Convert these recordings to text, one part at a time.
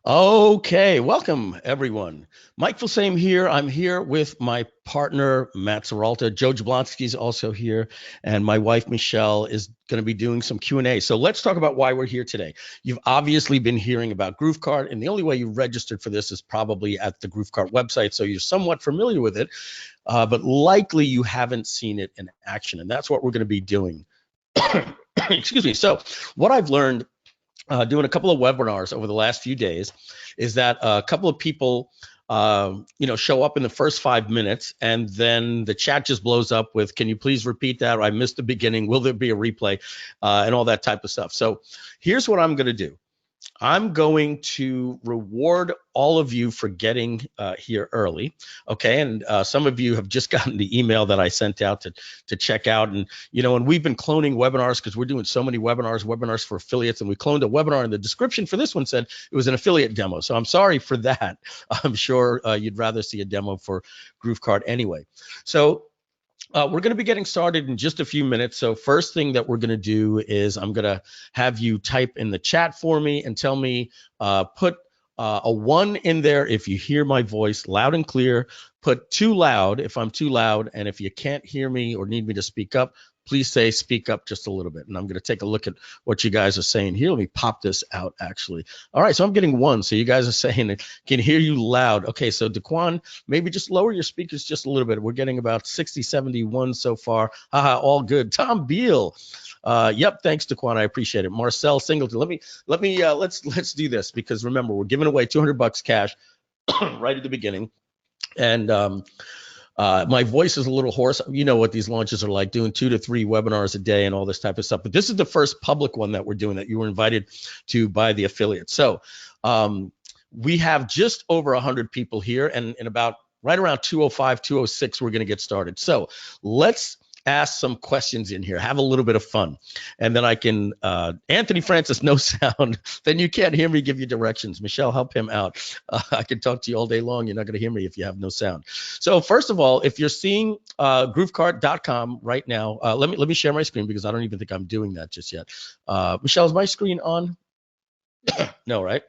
Okay, welcome everyone. Mike Filsaime here. I'm here with my partner, Matt Seralta. Joe Jablonski is also here, and my wife, Michelle, is going to be doing some Q&A. So let's talk about why we're here today. You've obviously been hearing about GrooveKart, and the only way you registered for this is probably at the GrooveKart website, so you're somewhat familiar with it, but likely you haven't seen it in action, and that's what we're going to be doing. Excuse me. So what I've learned doing a couple of webinars over the last few days is that a couple of people show up in the first 5 minutes and then the chat just blows up with, can you please repeat that? Or I missed the beginning. Will there be a replay? And all that type of stuff. So here's what I'm going to do. I'm going to reward all of you for getting here early, okay? And some of you have just gotten the email that I sent out to check out. And, and we've been cloning webinars because we're doing so many webinars for affiliates. And we cloned a webinar, and the description for this one said it was an affiliate demo. So I'm sorry for that. I'm sure you'd rather see a demo for GrooveKart anyway. So we're going to be getting started in just a few minutes. So first thing that we're going to do is I'm going to have you type in the chat for me and tell me, put a 1 in there if you hear my voice loud and clear. Put too loud if I'm too loud. And if you can't hear me or need me to speak up, please say speak up just a little bit. And I'm going to take a look at what you guys are saying here. Let me pop this out, actually. All right, so I'm getting 1. So you guys are saying it can hear you loud. Okay, so Daquan, maybe just lower your speakers just a little bit. We're getting about 60, 71 so far. Haha, all good. Tom Beal. Yep, thanks, Daquan. I appreciate it. Marcel Singleton. Let's do this, because remember, we're giving away $200 cash right at the beginning. And my voice is a little hoarse. You know what these launches are like, doing 2 to 3 webinars a day and all this type of stuff. But this is the first public one that we're doing that you were invited to by the affiliate. So we have just over 100 people here, and in about right around 205, 206, we're going to get started. So let's ask some questions in here, have a little bit of fun. And then I can, Anthony Francis, no sound. Then you can't hear me give you directions. Michelle, help him out. I can talk to you all day long. You're not going to hear me if you have no sound. So first of all, if you're seeing GrooveKart.com right now, let me share my screen, because I don't even think I'm doing that just yet. Michelle, is my screen on? No, right?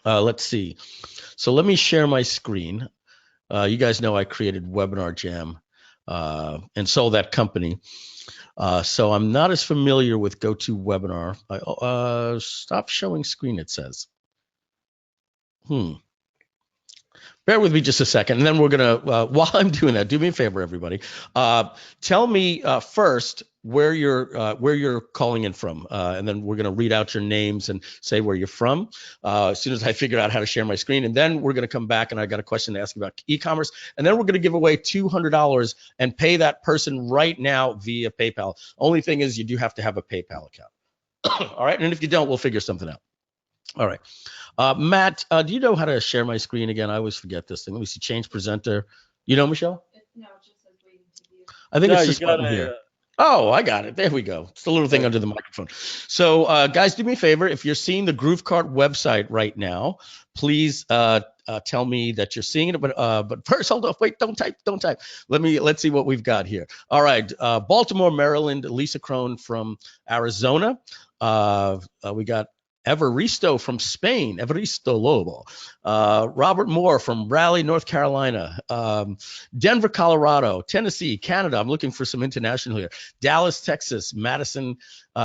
Let's see. So let me share my screen. You guys know I created Webinar Jam and sold that company. So I'm not as familiar with GoToWebinar. Stop showing screen, it says. Bear with me just a second, and then we're gonna, while I'm doing that, do me a favor, everybody. Tell me first where you're calling in from, and then we're gonna read out your names and say where you're from as soon as I figure out how to share my screen. And then we're gonna come back, and I got a question to ask about e-commerce, and then we're gonna give away $200 and pay that person right now via PayPal. Only thing is, you do have to have a PayPal account. All right, and if you don't, we'll figure something out. All right. Matt, do you know how to share my screen again? I always forget this thing. Let me see, change presenter. You know, Michelle? No, it just says waiting to view. I think it's this button here. Oh, I got it. There we go. It's the little thing under the microphone. So guys, do me a favor. If you're seeing the GrooveKart website right now, please tell me that you're seeing it. But first, hold on. Wait, don't type. Let's see what we've got here. All right. Baltimore, Maryland, Lisa Crone from Arizona. We got Evaristo from Spain, Evaristo Lobo. Robert Moore from Raleigh, North Carolina. Denver, Colorado. Tennessee, Canada. I'm looking for some international here. Dallas, Texas. Madison,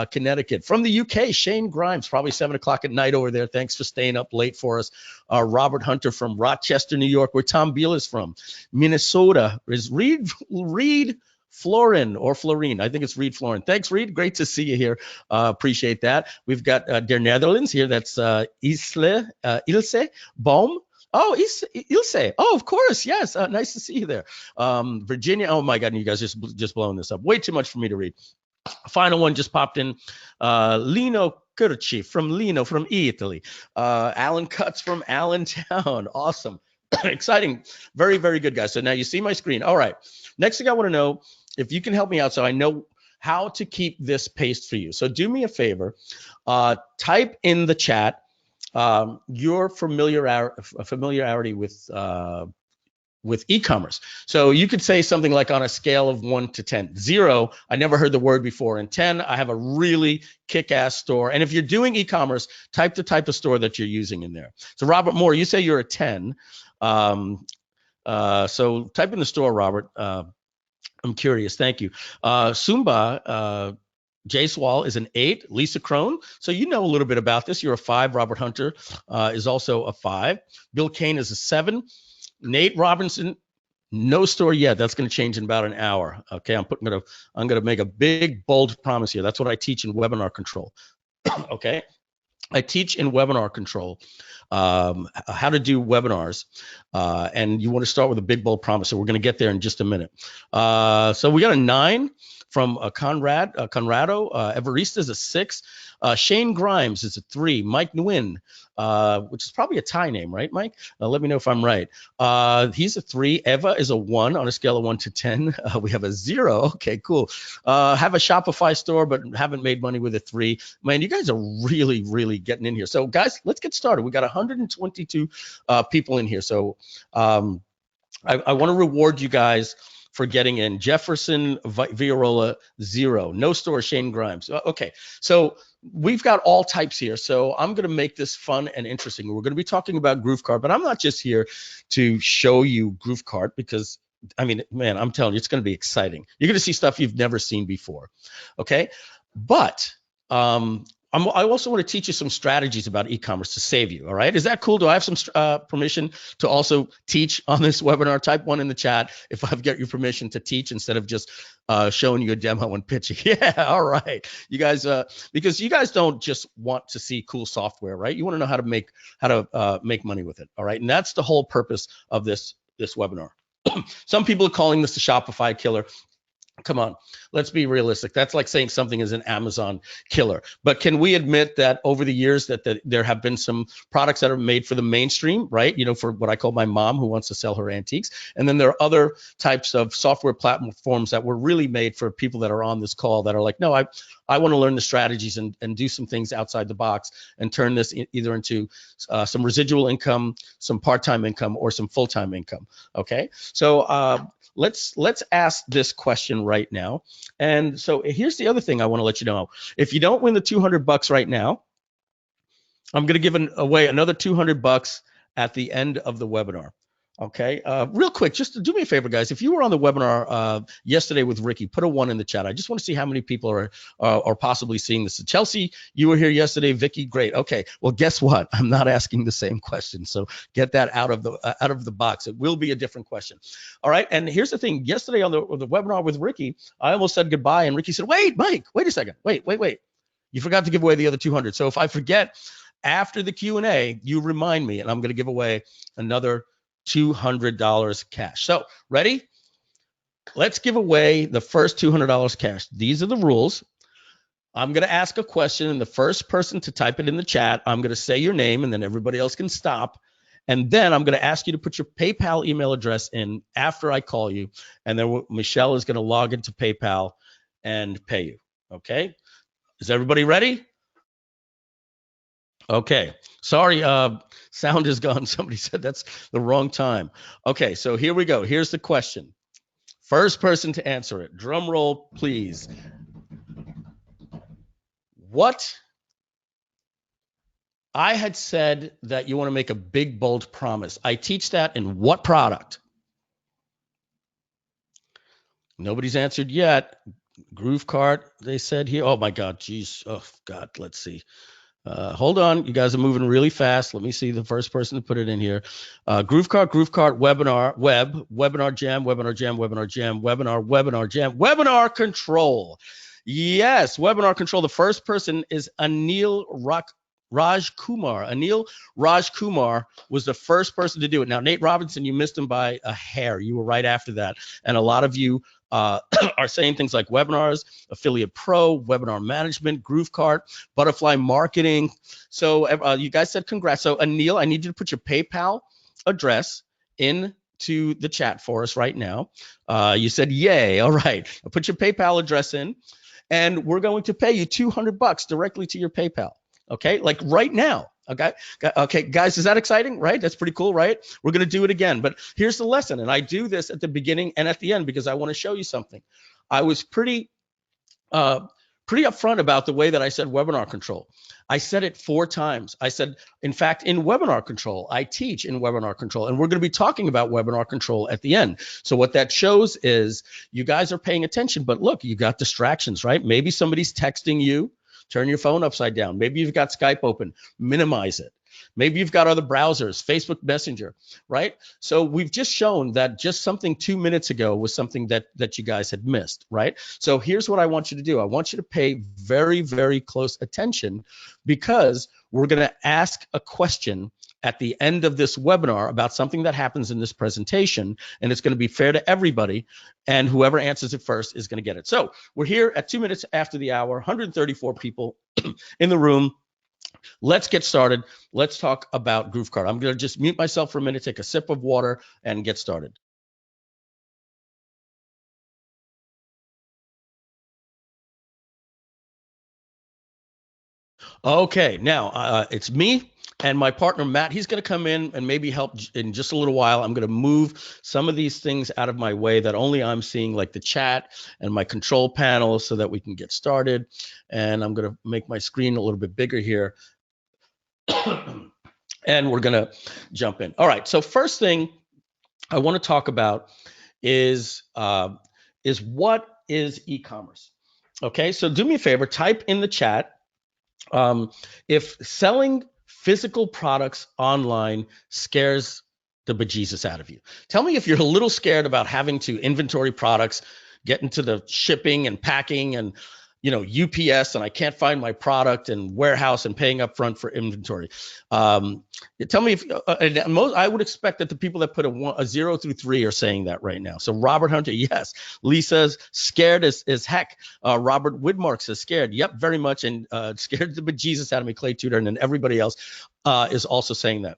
Connecticut. From the UK, Shane Grimes, probably 7 o'clock at night over there. Thanks for staying up late for us. Robert Hunter from Rochester, New York, where Tom Beal is from. Minnesota is Reed Florin or Florine. I think it's Reed Florin. Thanks, Reed. Great to see you here. Appreciate that. We've got Der Netherlands here. That's Ilse Boom. Oh, Ilse. Oh, of course. Yes. Nice to see you there. Virginia. Oh, my God. You guys just blowing this up. Way too much for me to read. Final one just popped in. Lino Curci from Italy. Alan Cutts from Allentown. Awesome. Exciting. Very, very good, guys. So now you see my screen. All right. Next thing I want to know, if you can help me out so I know how to keep this paced for you. So do me a favor, type in the chat your familiarity with with e-commerce. So you could say something like on a scale of 1 to 10. 0, I never heard the word before. And 10, I have a really kick-ass store. And if you're doing e-commerce, type the type of store that you're using in there. So Robert Moore, you say you're a 10. So type in the store, Robert. I'm curious. Thank you. Sumba Jayswal is an 8. Lisa Crone. So you know a little bit about this. You're a 5. Robert Hunter is also a 5. Bill Kane is a 7. Nate Robinson, no store yet. That's going to change in about an hour. Okay, I'm going to make a big bold promise here. That's what I teach in webinar control. Okay, I teach in webinar control how to do webinars, and you want to start with a big bold promise. So we're going to get there in just a minute. So we got a 9 from Conrado. Everista is a 6. Shane Grimes is a 3. Mike Nguyen, which is probably a Thai name, right, Mike? Let me know if I'm right. He's a 3. Eva is a 1 on a scale of 1 to 10. We have a 0. Okay, cool. Have a Shopify store, but haven't made money with a 3. Man, you guys are really, really getting in here. So, guys, let's get started. We got 122 people in here. So, I want to reward you guys for getting in. Jefferson Viola, 0. No store, Shane Grimes. Okay, so we've got all types here. So I'm going to make this fun and interesting. We're going to be talking about GrooveKart, but I'm not just here to show you GrooveKart because, I mean, man, I'm telling you, it's going to be exciting. You're going to see stuff you've never seen before, okay? But I also want to teach you some strategies about e-commerce to save you, all right? Is that cool? Do I have some permission to also teach on this webinar? Type 1 in the chat if I've got your permission to teach instead of just showing you a demo and pitching. Yeah, all right. You guys, because you guys don't just want to see cool software, right? You want to know how to make money with it, all right? And that's the whole purpose of this webinar. Some people are calling this the Shopify killer. Come on, let's be realistic. That's like saying something is an Amazon killer. But can we admit that over the years that there have been some products that are made for the mainstream, right? You know, for what I call my mom who wants to sell her antiques. And then there are other types of software platforms that were really made for people that are on this call that are like, no, I want to learn the strategies and do some things outside the box and turn this either into some residual income, some part-time income, or some full-time income. Okay, so let's ask this question right now. And so here's the other thing I want to let you know. If you don't win the $200 right now, I'm going to give away another $200 at the end of the webinar. Okay, real quick, just do me a favor, guys. If you were on the webinar yesterday with Ricky, put a 1 in the chat. I just want to see how many people are possibly seeing this. Chelsea, you were here yesterday. Vicky, great. Okay, well, guess what? I'm not asking the same question, so get that out of the box. It will be a different question. All right, and here's the thing. Yesterday on the webinar with Ricky, I almost said goodbye, and Ricky said, "Wait, Mike, wait a second. Wait. You forgot to give away the other 200. So if I forget after the Q&A, you remind me, and I'm going to give away another $200 cash. So ready? Let's give away the first $200 cash. These are the rules. I'm going to ask a question, and the first person to type it in the chat, I'm going to say your name, and then everybody else can stop. And then I'm going to ask you to put your PayPal email address in after I call you, and then Michelle is going to log into PayPal and pay you. Okay? Is everybody ready? Okay, sorry, sound is gone. Somebody said that's the wrong time. Okay, so here we go. Here's the question. First person to answer it. Drum roll, please. What? I had said that you want to make a big, bold promise. I teach that in what product? Nobody's answered yet. GrooveKart, they said here. Oh, my God, geez. Oh, God, let's see. Hold on, you guys are moving really fast. Let me see the first person to put it in here. GrooveKart, webinar, webinar jam, webinar jam, webinar jam, webinar jam, webinar control. Yes, webinar control. The first person is Anil Raj Kumar. Anil Raj Kumar was the first person to do it. Now, Nate Robinson, you missed him by a hair. You were right after that. And a lot of you are saying things like webinars, affiliate pro, webinar management, GrooveKart, butterfly marketing. So you guys said congrats. So Anil, I need you to put your PayPal address into the chat for us right now. You said yay. All right. Put your PayPal address in, and we're going to pay you $200 directly to your PayPal. Okay, like right now. Okay. Okay, guys, is that exciting? Right? That's pretty cool, right? We're going to do it again. But here's the lesson. And I do this at the beginning and at the end because I want to show you something. I was uh, pretty upfront about the way that I said webinar control. I said it 4 times. I said, in fact, in webinar control, I teach in webinar control, and we're going to be talking about webinar control at the end. So what that shows is you guys are paying attention, but look, you got distractions, right? Maybe somebody's texting you. Turn your phone upside down. Maybe you've got Skype open. Minimize it. Maybe you've got other browsers, Facebook Messenger, right? So we've just shown that just something 2 minutes ago was something that you guys had missed, right? So here's what I want you to do. I want you to pay very, very close attention because we're going to ask a question at the end of this webinar about something that happens in this presentation, and it's going to be fair to everybody, and whoever answers it first is going to get it. So we're here at 2 minutes after the hour, 134 people in the room. Let's get started. Let's talk about GrooveKart. I'm going to just mute myself for a minute, take a sip of water, and get started. Okay, now it's me and my partner, Matt. He's going to come in and maybe help in just a little while. I'm going to move some of these things out of my way that only I'm seeing, like the chat and my control panel, so that we can get started. And I'm going to make my screen a little bit bigger here. And we're going to jump in. All right, so first thing I want to talk about is what is e-commerce? Okay, so do me a favor, type in the chat if selling physical products online scares the bejesus out of you. Tell me if you're a little scared about having to inventory products, get into the shipping and packing and UPS, and I can't find my product, and warehouse, and paying up front for inventory. Tell me if I would expect that the people that put a 0 through 3 are saying that right now. So Robert Hunter, yes. Lisa's scared as heck. Robert Widmark says scared. Yep, very much. And scared the bejesus out of me, Clay Tudor, and then everybody else is also saying that.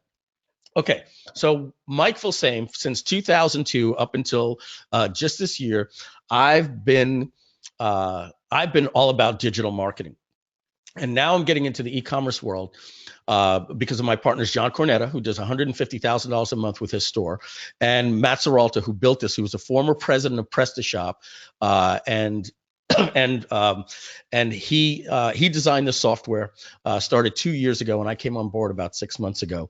Okay, so Mike Filsaime, since 2002 up until just this year, I've been all about digital marketing. And now I'm getting into the e-commerce world because of my partners, John Cornetta, who does $150,000 a month with his store, and Matt Serralta, who built this, who was a former president of PrestaShop, and he designed the software, started 2 years ago, and I came on board about 6 months ago.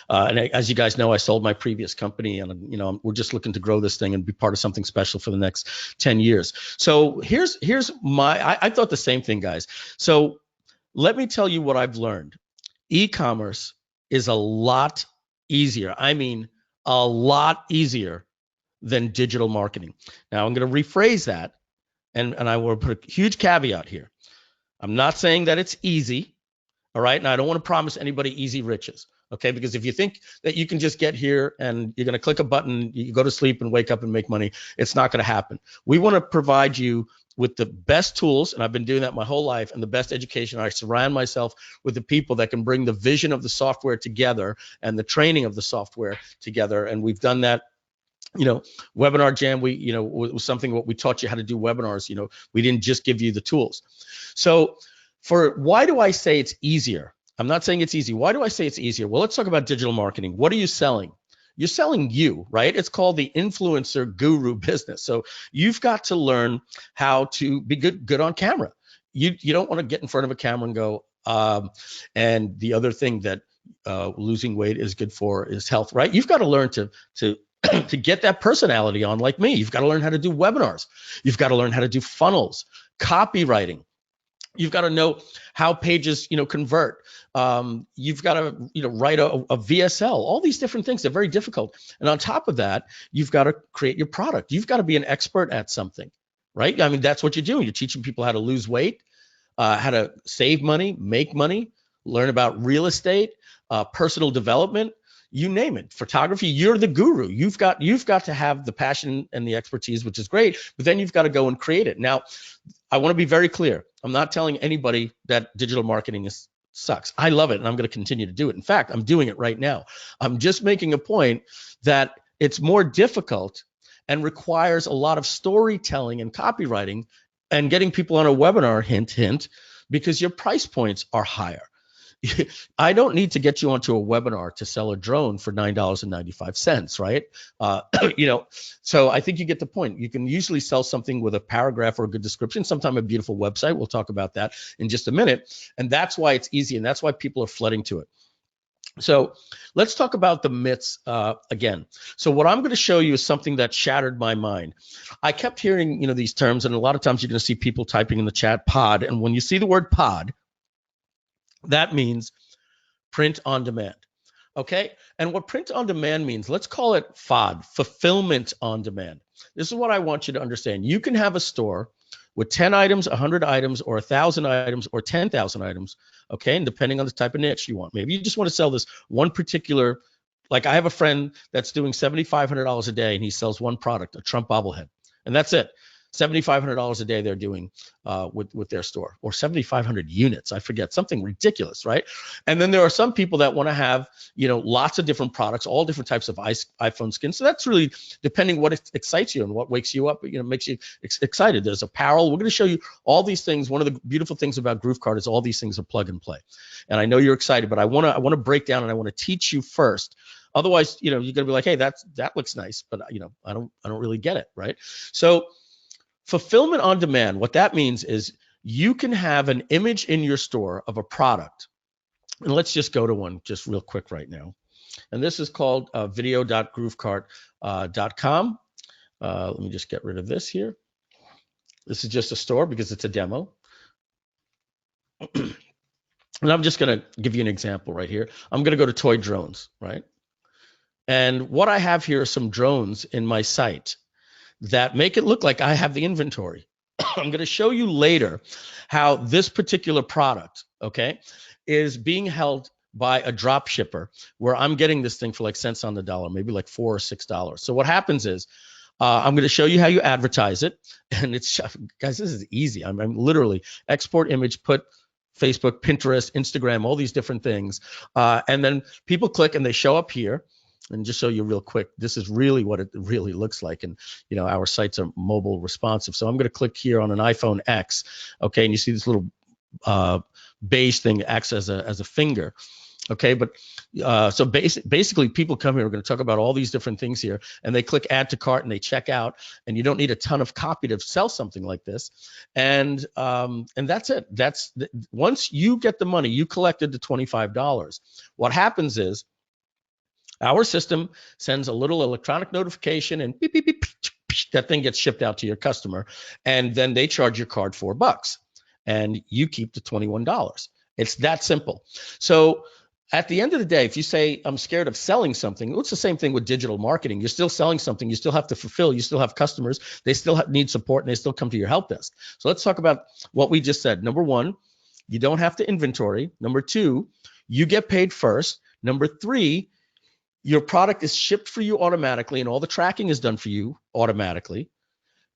As you guys know, I sold my previous company, and we're just looking to grow this thing and be part of something special for the next 10 years. So here's I thought the same thing, guys. So let me tell you what I've learned. E-commerce is a lot easier. I mean, a lot easier than digital marketing. Now I'm going to rephrase that, and I will put a huge caveat here. I'm not saying that it's easy. All right. And I don't want to promise anybody easy riches. Okay. Because if you think that you can just get here and you're going to click a button, you go to sleep and wake up and make money, it's not going to happen. We want to provide you with the best tools, and I've been doing that my whole life, and the best education. I surround myself with the people that can bring the vision of the software together and the training of the software together. And we've done that. Webinar Jam, was something what we taught you how to do webinars. We didn't just give you the tools. So why do I say it's easier? I'm not saying it's easy. Why do I say it's easier? Well, let's talk about digital marketing. What are you selling? You're selling you, right? It's called the influencer guru business. So you've got to learn how to be good on camera. You don't want to get in front of a camera and go, and the other thing that losing weight is good for is health, right? You've got to learn to to get that personality on, like me. You've got to learn how to do webinars. You've got to learn how to do funnels, copywriting. You've got to know how pages, convert. You've got to, write a VSL. All these different things. They're very difficult. And on top of that, you've got to create your product. You've got to be an expert at something, right? I mean, that's what you're doing. You're teaching people how to lose weight, how to save money, make money, learn about real estate, personal development. You name it. Photography, you're the guru. You've got to have the passion and the expertise, which is great, but then you've got to go and create it. Now, I want to be very clear. I'm not telling anybody that digital marketing sucks. I love it, and I'm going to continue to do it. In fact, I'm doing it right now. I'm just making a point that it's more difficult and requires a lot of storytelling and copywriting and getting people on a webinar, hint, hint, because your price points are higher. I don't need to get you onto a webinar to sell a drone for $9.95, right? So I think you get the point. You can usually sell something with a paragraph or a good description, sometimes a beautiful website. We'll talk about that in just a minute. And that's why it's easy, and that's why people are flooding to it. So let's talk about the myths again. So what I'm going to show you is something that shattered my mind. I kept hearing, these terms, and a lot of times you're going to see people typing in the chat pod. And when you see the word pod, that means print on demand. Okay. And what print on demand means, let's call it FOD, fulfillment on demand. This is what I want you to understand. You can have a store with 10 items, 100 items, or 1,000 items, or 10,000 items. Okay. And depending on the type of niche you want, maybe you just want to sell this one particular, like I have a friend that's doing $7,500 a day and he sells one product, a Trump bobblehead, and that's it. $7,500 a day they're doing with their store, or 7,500 units. I forget, something ridiculous, right? And then there are some people that want to have, lots of different products, all different types of iPhone skins. So that's really depending what excites you and what wakes you up, makes you excited. There's apparel. We're going to show you all these things. One of the beautiful things about GrooveKart is all these things are plug and play. And I know you're excited, but I want to break down and I want to teach you first. Otherwise, you're going to be like, hey, that looks nice, but I don't really get it, right? So fulfillment on demand, what that means is you can have an image in your store of a product. And let's just go to one just real quick right now. And this is called video.groovekart.com. Let me just get rid of this here. This is just a store because it's a demo. And I'm just going to give you an example right here. I'm going to go to toy drones, right? And what I have here are some drones in my site that make it look like I have the inventory. I'm going to show you later how this particular product, okay, is being held by a drop shipper where I'm getting this thing for like cents on the dollar, maybe like $4 or $6. So what happens is I'm going to show you how you advertise it. And it's, guys, this is easy. I'm literally export image, put Facebook, Pinterest, Instagram, all these different things. And then people click and they show up here. And just show you real quick, this is really what it really looks like. And, our sites are mobile responsive. So I'm going to click here on an iPhone X. Okay. And you see this little beige thing acts as a finger. Okay. But so basically people come here, we're going to talk about all these different things here, and they click add to cart and they check out, and you don't need a ton of copy to sell something like this. And that's it. Once you get the money, you collected the $25. What happens is, our system sends a little electronic notification and beep, beep, beep, that thing gets shipped out to your customer. And then they charge your card $4 and you keep the $21. It's that simple. So at the end of the day, if you say, I'm scared of selling something, it's the same thing with digital marketing. You're still selling something. You still have to fulfill. You still have customers. They still need support, and they still come to your help desk. So let's talk about what we just said. Number one, you don't have to inventory. Number two, you get paid first. Number three, your product is shipped for you automatically, and all the tracking is done for you automatically.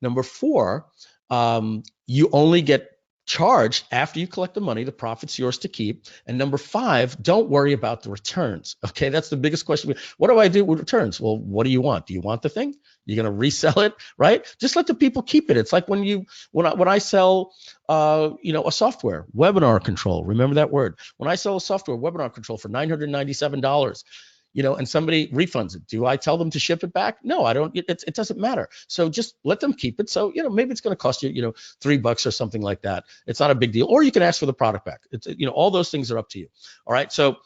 Number four, you only get charged after you collect the money. The profit's yours to keep. And number five, don't worry about the returns. Okay, that's the biggest question. What do I do with returns? Well, what do you want? Do you want the thing? You're going to resell it, right? Just let the people keep it. It's like when I sell, a software, webinar control. Remember that word. When I sell a software, webinar control for $997. And somebody refunds it. Do I tell them to ship it back? No, I don't. It doesn't matter. So just let them keep it. So, maybe it's going to cost you, $3 or something like that. It's not a big deal. Or you can ask for the product back. It's, all those things are up to you. All right. So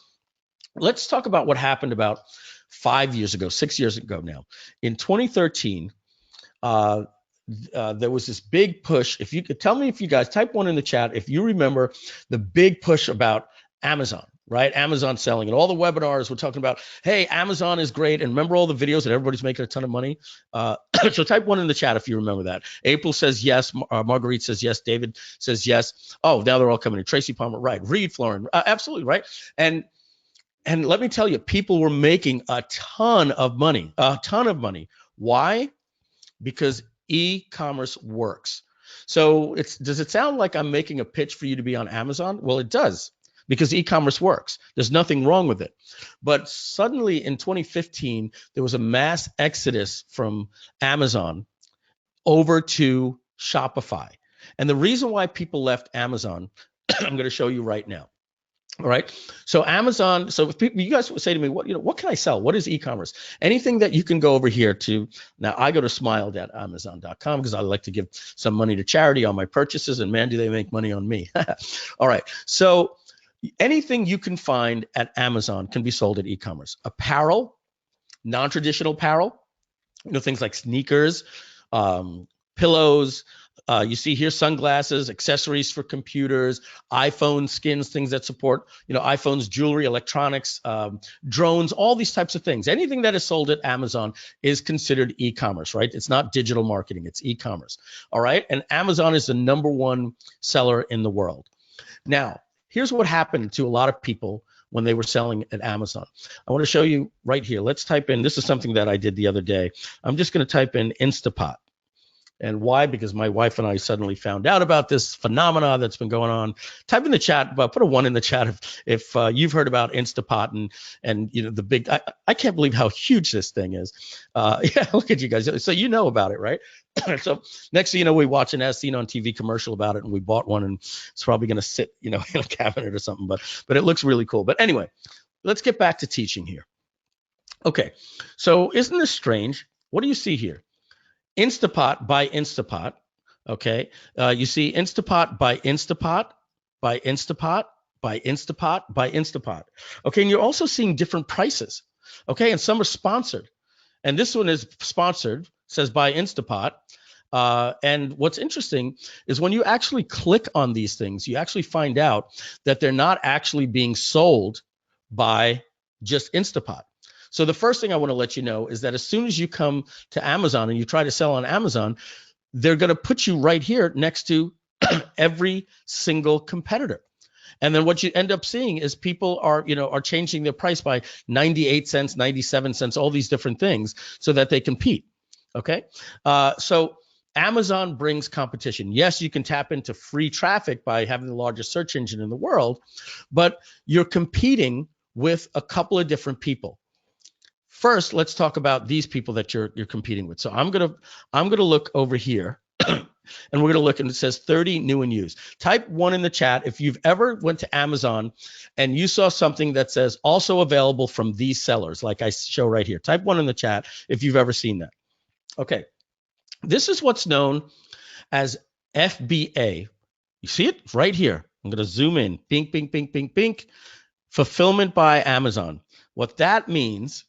let's talk about what happened about 5 years ago, 6 years ago now. In 2013, there was this big push. If you could tell me, if you guys type one in the chat, if you remember the big push about Amazon. Right? Amazon selling, and all the webinars we're talking about, hey, Amazon is great. And remember all the videos that everybody's making a ton of money? So type one in the chat if you remember that. April says yes. Marguerite says yes. David says yes. Oh, now they're all coming in. Tracy Palmer, right. Reed Florin, absolutely, right. And let me tell you, people were making a ton of money. Why? Because e-commerce works. So does it sound like I'm making a pitch for you to be on Amazon? Well, it does. Because e-commerce works. There's nothing wrong with it. But suddenly in 2015, there was a mass exodus from Amazon over to Shopify. And the reason why people left Amazon, I'm going to show you right now. All right. So Amazon, so if people, you guys would say to me, what can I sell? What is e-commerce? Anything that you can go over here to. Now I go to smile.amazon.com because I like to give some money to charity on my purchases, and man, do they make money on me. All right. So anything you can find at Amazon can be sold at e-commerce. Apparel, non-traditional apparel, things like sneakers, pillows. You see here sunglasses, accessories for computers, iPhone skins, things that support, iPhones, jewelry, electronics, drones, all these types of things. Anything that is sold at Amazon is considered e-commerce, right? It's not digital marketing, it's e-commerce. All right. And Amazon is the #1 seller in the world. Now, here's what happened to a lot of people when they were selling at Amazon. I want to show you right here. Let's type in, this is something that I did the other day. I'm just going to type in Instapot. And why? Because my wife and I suddenly found out about this phenomena that's been going on. Type in the chat, but put a 1 in the chat if you've heard about Instapot and the big. I can't believe how huge this thing is. Yeah, look at you guys. So you know about it, right? So next thing you know, we watch an as seen on TV commercial about it, and we bought one, and it's probably going to sit, in a cabinet or something. But it looks really cool. But anyway, let's get back to teaching here. Okay, so isn't this strange? What do you see here? Instapot by Instapot. Okay. You see Instapot by Instapot by Instapot by Instapot by Instapot. Okay. And you're also seeing different prices. Okay. And some are sponsored. And this one is sponsored, says by Instapot. And what's interesting is when you actually click on these things, you actually find out that they're not actually being sold by just Instapot. So the first thing I want to let you know is that as soon as you come to Amazon and you try to sell on Amazon, they're going to put you right here next to every single competitor. And then what you end up seeing is people are changing their price by 98 cents, 97 cents, all these different things so that they compete. Okay. So Amazon brings competition. Yes, you can tap into free traffic by having the largest search engine in the world, but you're competing with a couple of different people. First, let's talk about these people that you're competing with. So I'm gonna look over here, and we're gonna look, and it says 30 new and used. Type 1 in the chat if you've ever went to Amazon and you saw something that says also available from these sellers, like I show right here. Type 1 in the chat if you've ever seen that. Okay, this is what's known as FBA. You see it right here. I'm gonna zoom in. Bink, bink, bink, bink, bink. Fulfillment by Amazon. What that means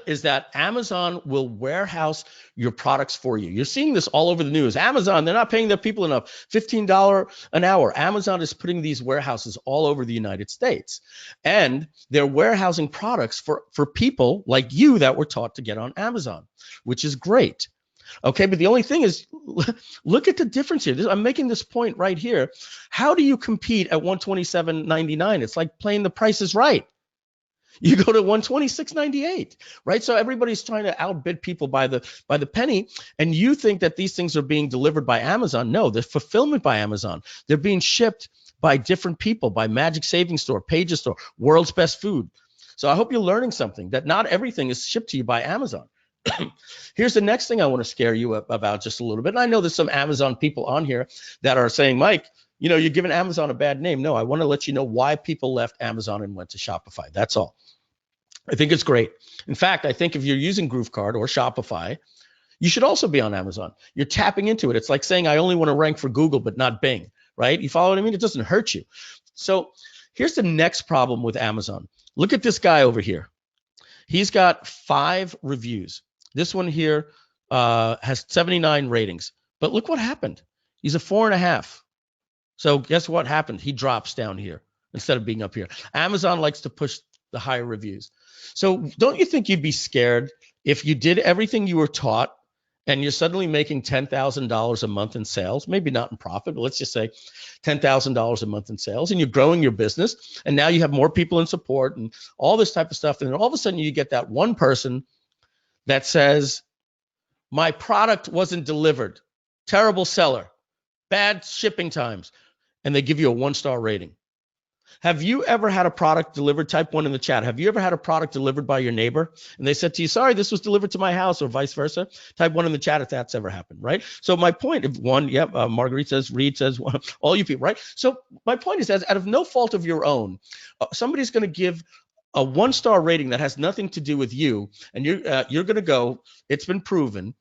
is that Amazon will warehouse your products for you. You're seeing this all over the news. Amazon, they're not paying their people enough, $15 an hour. Amazon is putting these warehouses all over the United States. And they're warehousing products for people like you that were taught to get on Amazon, which is great. Okay, but the only thing is, look at the difference here. I'm making this point right here. How do you compete at $127.99? It's like playing The Price is Right. You go to $126.98, right? So everybody's trying to outbid people by the penny, and you think that these things are being delivered by Amazon. No, they're fulfillment by Amazon. They're being shipped by different people, by Magic Saving Store, Pages Store, World's Best Food. So I hope you're learning something, that not everything is shipped to you by Amazon. Here's the next thing I want to scare you about just a little bit. And I know there's some Amazon people on here that are saying, Mike, you're giving Amazon a bad name. No, I want to let you know why people left Amazon and went to Shopify. That's all. I think it's great. In fact, I think if you're using GrooveKart or Shopify, you should also be on Amazon. You're tapping into it. It's like saying, I only want to rank for Google, but not Bing, right? You follow what I mean? It doesn't hurt you. So here's the next problem with Amazon. Look at this guy over here. He's got 5 reviews. This one here has 79 ratings. But look what happened. He's a 4.5. So guess what happened? He drops down here instead of being up here. Amazon likes to push the higher reviews. So don't you think you'd be scared if you did everything you were taught and you're suddenly making $10,000 a month in sales, maybe not in profit, but let's just say $10,000 a month in sales, and you're growing your business, and now you have more people in support and all this type of stuff, and then all of a sudden you get that one person that says, my product wasn't delivered, terrible seller, bad shipping times, and they give you a 1-star rating. Have you ever had a product delivered? Type 1 in the chat. Have you ever had a product delivered by your neighbor and they said to you, sorry, this was delivered to my house, or vice versa? Type 1 in the chat if that's ever happened, right? So my point of one, yep, Marguerite says, Reed says, all you people, right? So my point is that out of no fault of your own, somebody's going to give a 1-star rating that has nothing to do with you, and you're going to go, it's been proven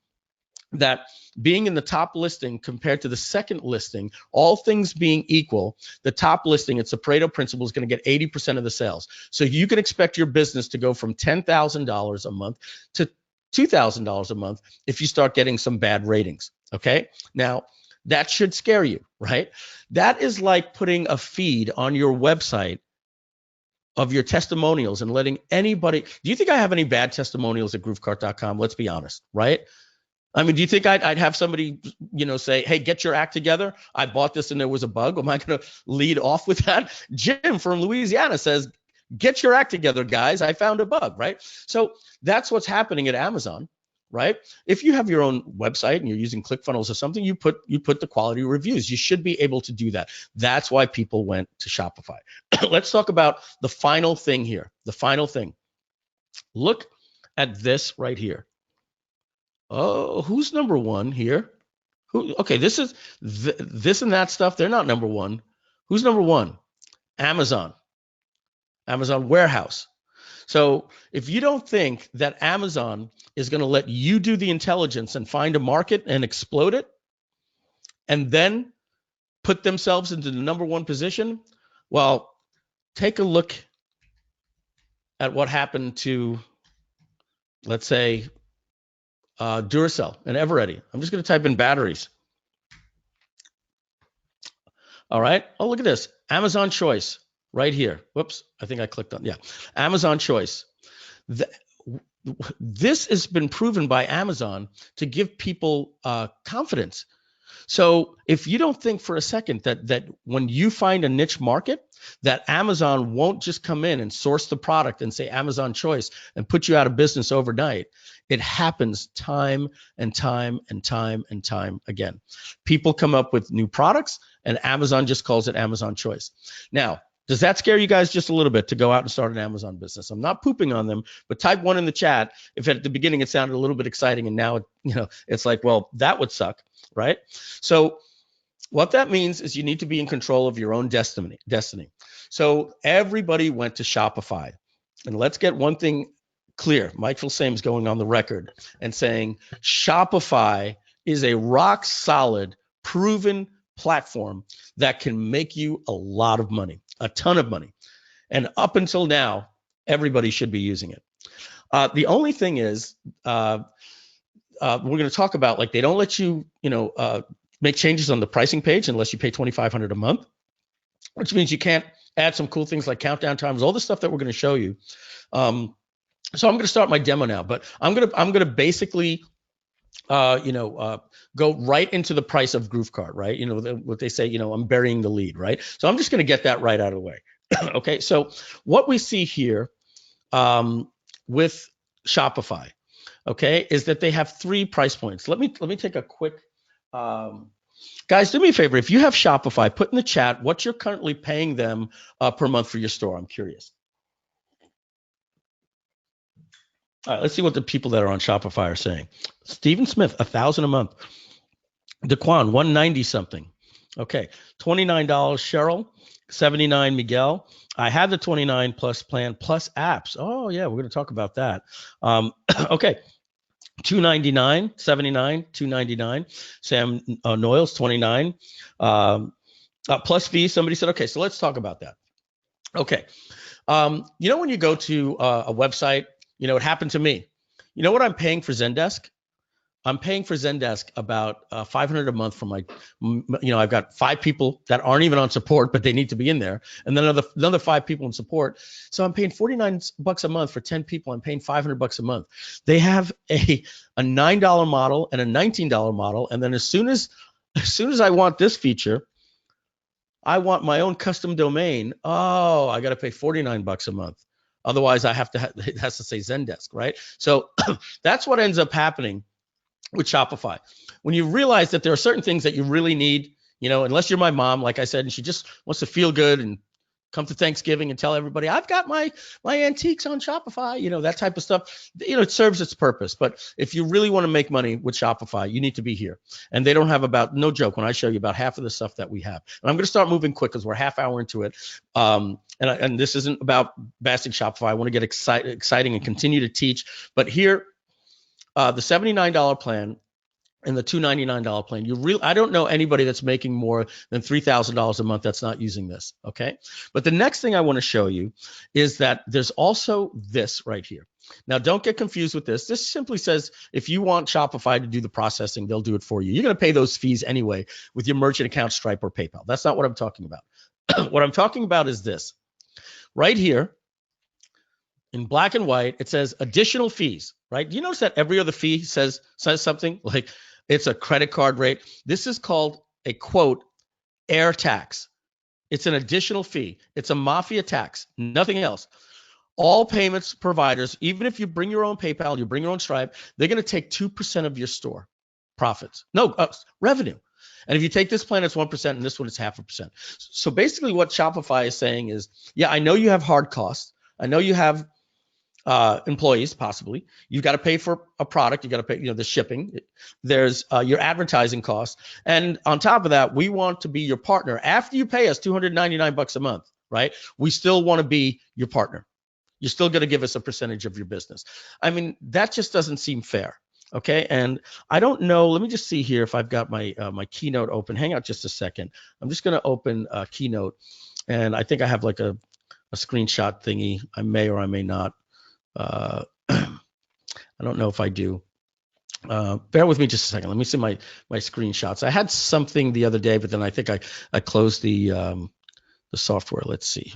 that being in the top listing compared to the second listing, all things being equal, the top listing, it's the Pareto principle, is going to get 80% of the sales. So you can expect your business to go from $10,000 a month to $2,000 a month if you start getting some bad ratings. Okay. Now, that should scare you, right? That is like putting a feed on your website of your testimonials and letting anybody. Do you think I have any bad testimonials at GrooveKart.com? Let's be honest, right? I mean, do you think I'd have somebody, say, hey, get your act together? I bought this and there was a bug. Am I going to lead off with that? Jim from Louisiana says, get your act together, guys. I found a bug, right? So that's what's happening at Amazon, right? If you have your own website and you're using ClickFunnels or something, you put the quality reviews. You should be able to do that. That's why people went to Shopify. Let's talk about the final thing here. The final thing. Look at this right here. Oh, who's number one here? Okay, this is this and that stuff. They're not number one. Who's number one? Amazon warehouse. So if you don't think that Amazon is going to let you do the intelligence and find a market and explode it, and then put themselves into the number one position, well, take a look at what happened to, let's say, Duracell and Eveready. I'm just going to type in batteries. All right. Oh, look at this. Amazon Choice right here. Whoops. I think I clicked on. Yeah. Amazon Choice. This has been proven by Amazon to give people confidence. So if you don't think for a second that when you find a niche market, that Amazon won't just come in and source the product and say Amazon Choice and put you out of business overnight, it happens time and time and time and time again. People come up with new products and Amazon just calls it Amazon Choice. Now, does that scare you guys just a little bit to go out and start an Amazon business? I'm not pooping on them, but type 1 in the chat if at the beginning it sounded a little bit exciting and now it's like, well, that would suck, right? So what that means is you need to be in control of your own destiny. So everybody went to Shopify. And let's get one thing clear. Mike Filsaime is going on the record and saying Shopify is a rock solid, proven platform that can make you a lot of money, a ton of money. And up until now, everybody should be using it. The only thing is, we're going to talk about, like, they don't let you, make changes on the pricing page unless you pay $2,500 a month, which means you can't add some cool things like countdown times, all the stuff that we're going to show you. So I'm going to start my demo now, but I'm going to basically, go right into the price of GrooveKart, right? What they say, I'm burying the lead, right? So I'm just going to get that right out of the way. Okay. So what we see here, with Shopify, okay, is that they have 3 price points. Let me take a quick, guys, do me a favor. If you have Shopify, put in the chat what you're currently paying them per month for your store. I'm curious. All right, let's see what the people that are on Shopify are saying. Stephen Smith, $1,000 a month. Daquan, $190 something. Okay, $29. Cheryl, $79. Miguel, I had the 29 plus plan plus apps. Oh yeah, we're going to talk about that. Okay. $299, $79, $299. Sam Noyles, $29. Plus fees. Somebody said, okay, so let's talk about that. Okay. When you go to a website, it happened to me. You know what I'm paying for Zendesk? I'm paying for Zendesk about $500 a month for my, I've got 5 people that aren't even on support, but they need to be in there. And then another 5 people in support. So I'm paying $49 a month for 10 people. I'm paying $500 a month. They have a $9 model and a $19 model. And then as soon as I want this feature, I want my own custom domain. Oh, I got to pay $49 a month. Otherwise it has to say Zendesk, right? So that's what ends up happening with Shopify. When you realize that there are certain things that you really need, unless you're my mom, like I said, and she just wants to feel good and come to Thanksgiving and tell everybody, I've got my antiques on Shopify, that type of stuff. It serves its purpose. But if you really want to make money with Shopify, you need to be here. And they don't have no joke, when I show you about half of the stuff that we have. And I'm going to start moving quick because we're a half hour into it. And this isn't about bashing Shopify. I want to get exciting and continue to teach. But here, the $79 plan and the $299 plan, I don't know anybody that's making more than $3,000 a month that's not using this, okay? But the next thing I want to show you is that there's also this right here. Now, don't get confused with this. This simply says if you want Shopify to do the processing, they'll do it for you. You're going to pay those fees anyway with your merchant account, Stripe, or PayPal. That's not what I'm talking about. What I'm talking about is this. Right here, in black and white, it says additional fees, right? Do you notice that every other fee says something like it's a credit card rate? This is called a, quote, air tax. It's an additional fee. It's a mafia tax, nothing else. All payments providers, even if you bring your own PayPal, you bring your own Stripe, they're going to take 2% of your store profits. No, revenue. And if you take this plan, it's 1%, and this one is 0.5%. So basically what Shopify is saying is, yeah, I know you have hard costs. I know you have employees, possibly. You've got to pay for a product. You got to pay, the shipping. There's your advertising costs. And on top of that, we want to be your partner. After you pay us $299 a month, right? We still want to be your partner. You're still going to give us a percentage of your business. I mean, that just doesn't seem fair. Okay. And I don't know. Let me just see here if I've got my my Keynote open. Hang out just a second. I'm just going to open Keynote. And I think I have like a screenshot thingy. I may or I may not. I don't know if I do. Bear with me just a second. Let me see my screenshots. I had something the other day, but then I think I closed the software. Let's see.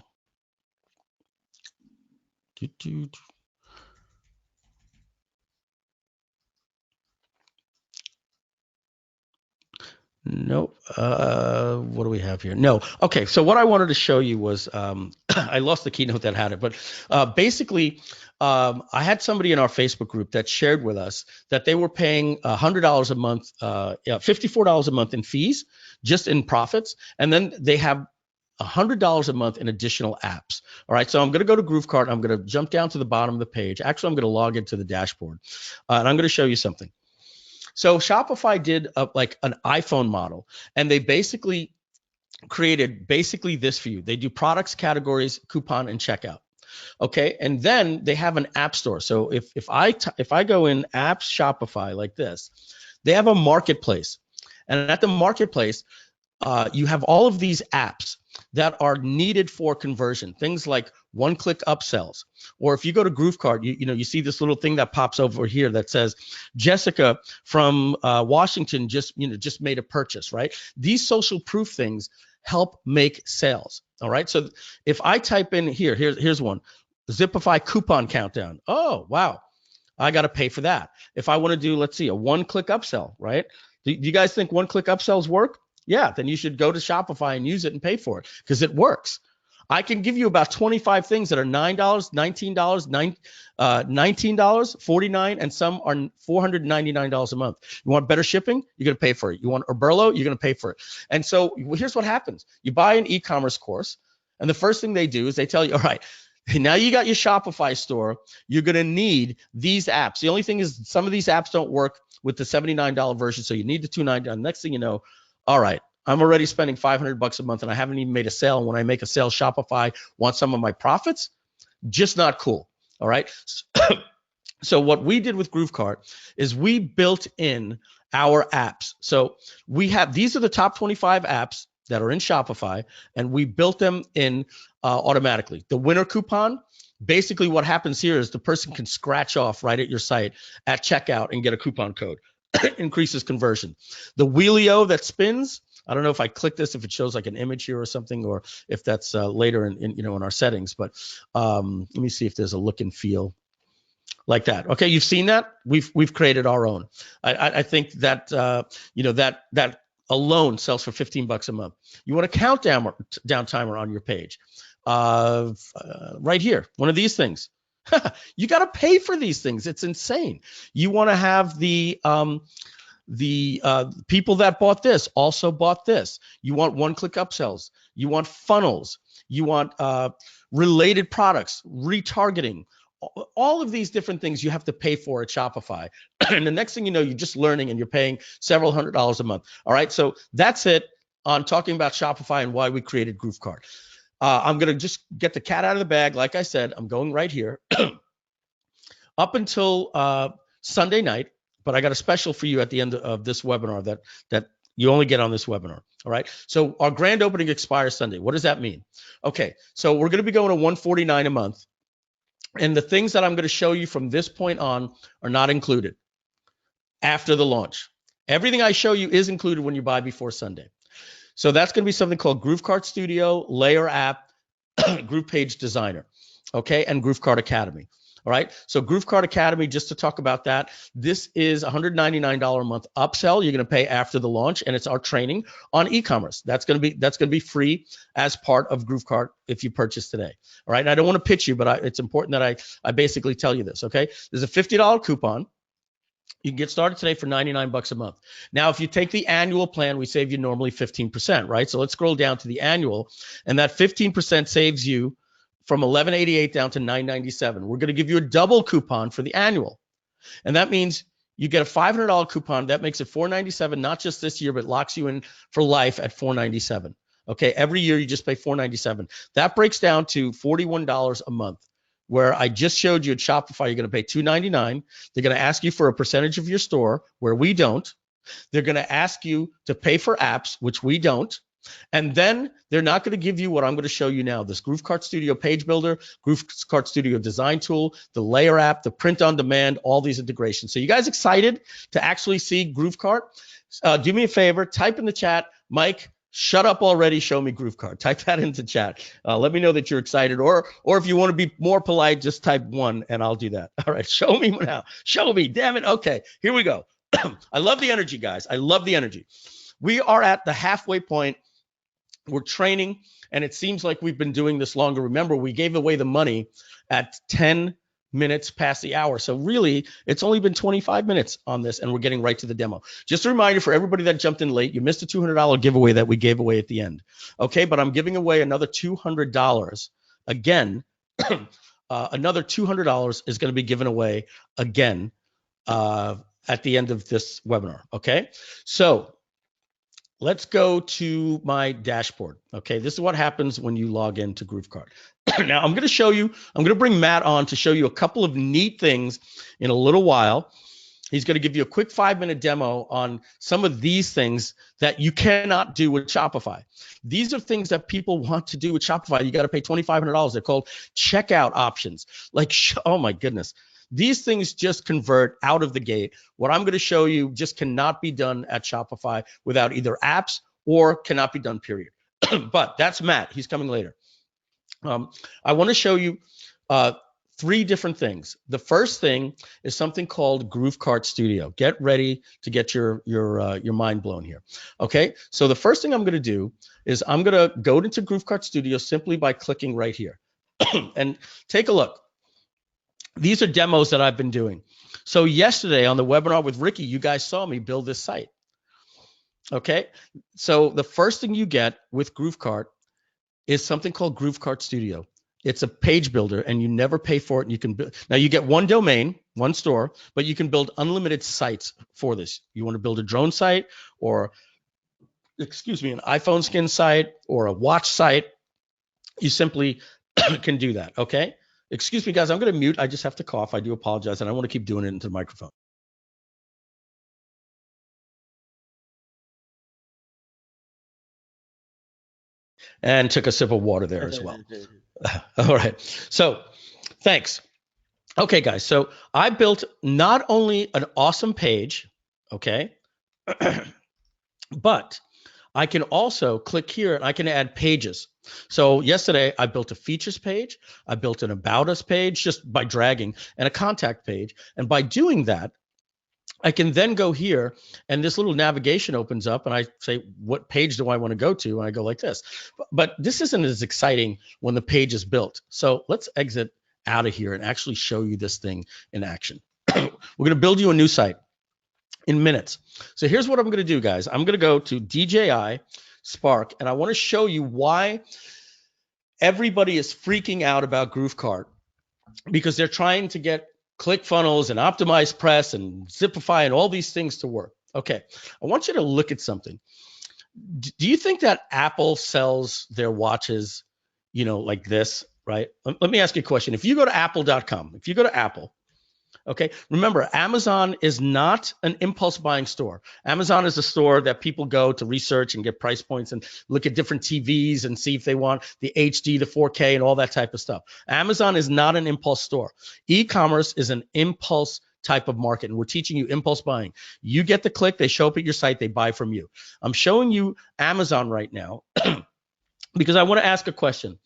Nope. What do we have here? No. Okay. So what I wanted to show you was I lost the Keynote that had it, but basically I had somebody in our Facebook group that shared with us that they were paying $100 a month, $54 a month in fees, just in profits, and then they have $100 a month in additional apps. All right, so I'm going to go to GrooveKart. I'm going to jump down to the bottom of the page. Actually, I'm going to log into the dashboard, and I'm going to show you something. So Shopify did like an iPhone model, and they basically created this for you. They do products, categories, coupon, and checkout. Okay, and then they have an app store. So if I go in apps Shopify like this, they have a marketplace, and at the marketplace, you have all of these apps that are needed for conversion. Things like one-click upsells, or if you go to GrooveKart, you see this little thing that pops over here that says Jessica from Washington just made a purchase, right? These social proof things help make sales. All right. So if I type in here's one, Zipify coupon countdown. Oh, wow. I got to pay for that. If I want to do, let's see, a one-click upsell, right? Do you guys think one-click upsells work? Yeah, then you should go to Shopify and use it and pay for it because it works. I can give you about 25 things that are $9, $19, $19, $49, and some are $499 a month. You want better shipping? You're going to pay for it. You want Oberlo? You're going to pay for it. And so here's what happens. You buy an e-commerce course, and the first thing they do is they tell you, all right, now you got your Shopify store. You're going to need these apps. The only thing is some of these apps don't work with the $79 version, so you need the $299. Next thing you know, all right, I'm already spending $500 a month and I haven't even made a sale. And when I make a sale, Shopify wants some of my profits. Just not cool. All right. So what we did with GrooveKart is we built in our apps. So these are the top 25 apps that are in Shopify, and we built them in automatically. The winner coupon, basically what happens here is the person can scratch off right at your site at checkout and get a coupon code. Increases conversion. The wheelio that spins, I don't know if I click this, if it shows like an image here or something, or if that's later in in our settings, but let me see if there's a look and feel like that. Okay, you've seen that? We've created our own. I think that that alone sells for $15 a month. You want a countdown timer on your page. Right here, one of these things. You got to pay for these things. It's insane. You want to have the the people that bought this also bought this. You want one-click upsells. You want funnels. You want related products, retargeting. All of these different things you have to pay for at Shopify. And the next thing you know, you're just learning and you're paying several $100s a month. All right, so that's it on talking about Shopify and why we created GrooveKart. I'm going to just get the cat out of the bag. Like I said, I'm going right here. Up until Sunday night, but I got a special for you at the end of this webinar that you only get on this webinar. All right. So our grand opening expires Sunday. What does that mean? Okay. So we're going to be going to $149 a month. And the things that I'm going to show you from this point on are not included after the launch. Everything I show you is included when you buy before Sunday. So that's going to be something called GrooveKart Studio, Layer App, GroovePage Designer, okay, and GrooveKart Academy. All right, so GrooveKart Academy, just to talk about that, this is $199 a month upsell. You're going to pay after the launch, and it's our training on e-commerce. That's going to be free as part of GrooveKart if you purchase today. All right, and I don't want to pitch you, but it's important that I basically tell you this. Okay, there's a $50 coupon. You can get started today for $99 a month. Now, if you take the annual plan, we save you normally 15%, right? So let's scroll down to the annual, and that 15% saves you from $11.88 down to $9.97. We're going to give you a double coupon for the annual, and that means you get a $500 coupon. That makes it $497, not just this year, but locks you in for life at $497. Okay, every year you just pay $497. That breaks down to $41 a month. Where I just showed you at Shopify, you're going to pay $299. They're going to ask you for a percentage of your store, where we don't. They're going to ask you to pay for apps, which we don't. And then they're not going to give you what I'm going to show you now, this GrooveKart Studio Page Builder, GrooveKart Studio Design Tool, the Layer App, the Print on Demand, all these integrations. So you guys excited to actually see GrooveKart? Do me a favor, type in the chat, Mike, shut up already, show me GrooveKart. Type that into chat. Let me know that you're excited, or if you want to be more polite, just type 1 and I'll do that. All right, show me now. Show me, damn it. Okay, here we go. I love the energy, guys. I love the energy. We are at the halfway point. We're training, and it seems like we've been doing this longer. Remember, we gave away the money at 10 minutes past the hour. So really, it's only been 25 minutes on this, and we're getting right to the demo. Just a reminder for everybody that jumped in late, you missed a $200 giveaway that we gave away at the end. Okay, but I'm giving away another $200 again. Another $200 is going to be given away again at the end of this webinar. Okay, so let's go to my dashboard. Okay, this is what happens when you log into GrooveKart. Now, I'm going to show you, I'm going to bring Matt on to show you a couple of neat things in a little while. He's going to give you a quick 5-minute demo on some of these things that you cannot do with Shopify. These are things that people want to do with Shopify. You got to pay $2,500. They're called checkout options. Like, oh my goodness. These things just convert out of the gate. What I'm going to show you just cannot be done at Shopify without either apps or cannot be done, period. But that's Matt. He's coming later. I want to show you 3 different things. The first thing is something called GrooveKart Studio. Get ready to get your mind blown here. Okay, so the first thing I'm going to do is I'm going to go into GrooveKart Studio simply by clicking right here. And take a look. These are demos that I've been doing. So yesterday on the webinar with Ricky, you guys saw me build this site. Okay, so the first thing you get with GrooveKart is something called GrooveKart Studio. It's a page builder, and you never pay for it. And you can build. Now you get one domain, one store, but you can build unlimited sites for this. You want to build a drone site, or excuse me, an iPhone skin site, or a watch site. You simply can do that. Okay. Excuse me, guys. I'm going to mute. I just have to cough. I do apologize, and I want to keep doing it into the microphone. And took a sip of water there as well. All right. So thanks. Okay, guys. So I built not only an awesome page, okay, but I can also click here and I can add pages. So yesterday I built a features page, I built an about us page just by dragging, and a contact page. And by doing that, I can then go here and this little navigation opens up and I say, what page do I want to go to? And I go like this. But this isn't as exciting when the page is built. So let's exit out of here and actually show you this thing in action. We're going to build you a new site. in minutes. So here's what I'm going to do, guys. I'm going to go to DJI Spark, and I want to show you why everybody is freaking out about GrooveKart, because they're trying to get ClickFunnels and Optimize Press and Zipify and all these things to work. Okay, I want you to look at something. Do you think that Apple sells their watches, like this, right? Let me ask you a question. If you go to apple.com, if you go to Apple, okay, remember, Amazon is not an impulse buying store. Amazon is a store that people go to research and get price points and look at different TVs and see if they want the HD, the 4K, and all that type of stuff. Amazon is not an impulse store. E-commerce is an impulse type of market, and we're teaching you impulse buying. You get the click, they show up at your site, they buy from you. I'm showing you Amazon right now because I want to ask a question.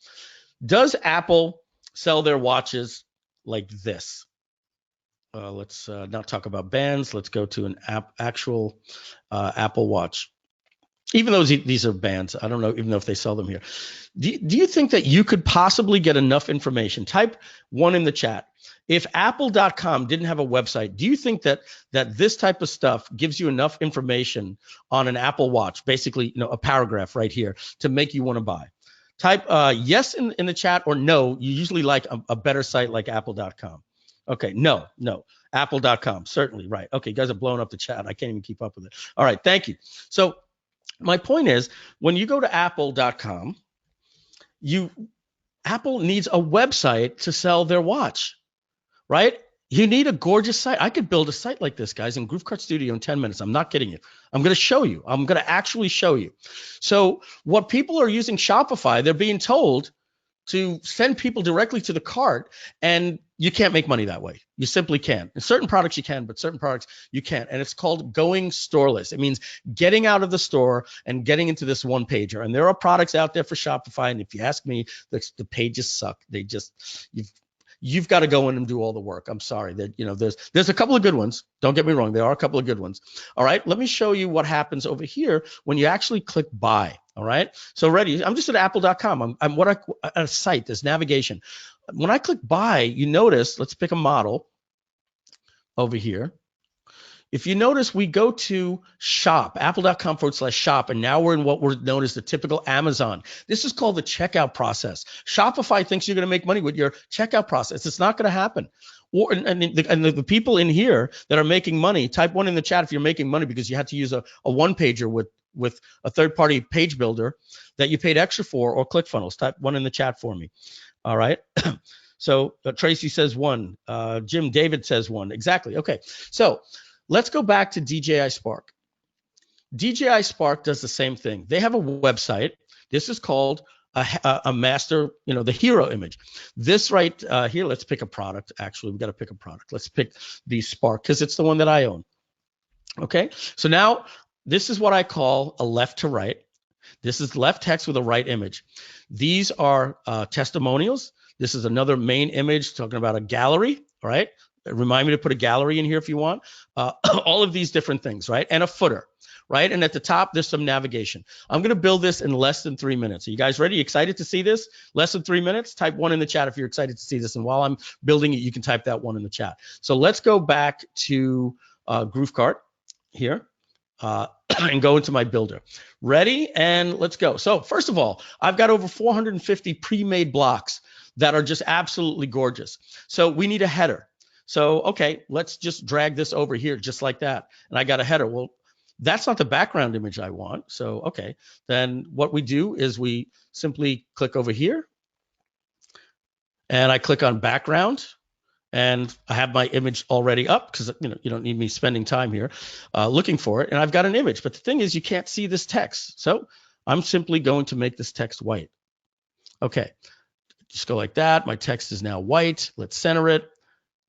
Does Apple sell their watches like this? Let's not talk about bands. Let's go to an actual Apple Watch. Even though these are bands, I don't know even know if they sell them here. Do you think that you could possibly get enough information? Type 1 in the chat. If apple.com didn't have a website, do you think that this type of stuff gives you enough information on an Apple Watch, basically, a paragraph right here, to make you want to buy? Type yes in the chat, or no, you usually like a better site like apple.com. Okay, no, apple.com, certainly, right. Okay, you guys are blowing up the chat. I can't even keep up with it. All right, thank you. So my point is, when you go to apple.com, Apple needs a website to sell their watch, right? You need a gorgeous site. I could build a site like this, guys, in GrooveKart Studio in 10 minutes. I'm not kidding you. I'm going to show you. I'm going to actually show you. So what people are using Shopify, they're being told to send people directly to the cart, and you can't make money that way. You simply can't. In certain products you can, but certain products you can't. And it's called going storeless. It means getting out of the store and getting into this one pager. And there are products out there for Shopify, and if you ask me, the pages suck. You've got to go in and do all the work. I'm sorry that, there's a couple of good ones. Don't get me wrong. There are a couple of good ones. All right. Let me show you what happens over here when you actually click buy. All right. So ready. I'm just at apple.com. I'm at a site. There's navigation. When I click buy, you notice, let's pick a model over here. If you notice, we go to shop, apple.com/shop, and now we're in what we're known as the typical Amazon. This is called the checkout process. Shopify thinks you're going to make money with your checkout process. It's not going to happen. And the people in here that are making money, type 1 in the chat if you're making money because you had to use a one-pager with a third-party page builder that you paid extra for, or ClickFunnels. Type 1 in the chat for me. All right. So Tracy says 1. Jim David says 1. Exactly. Okay. So let's go back to DJI Spark. DJI Spark does the same thing. They have a website. This is called a master, the hero image. This right here, let's pick a product. Actually, we got to pick a product. Let's pick the Spark because it's the one that I own. Okay. So now this is what I call a left to right. This is left text with a right image. These are testimonials. This is another main image talking about a gallery. All right. Remind me to put a gallery in here if you want. All of these different things, right? And a footer, right? And at the top, there's some navigation. I'm going to build this in less than 3 minutes. Are you guys ready? Excited to see this? Less than 3 minutes? Type 1 in the chat if you're excited to see this. And while I'm building it, you can type that 1 in the chat. So let's go back to GrooveKart here. And go into my builder. Ready? And let's go. So first of all, I've got over 450 pre-made blocks that are just absolutely gorgeous. So we need a header. So, okay, let's just drag this over here just like that. And I got a header. Well, that's not the background image I want. So, okay, then what we do is we simply click over here and I click on background. And I have my image already up because you don't need me spending time here looking for it. And I've got an image. But the thing is, you can't see this text. So I'm simply going to make this text white. Okay, just go like that. My text is now white. Let's center it.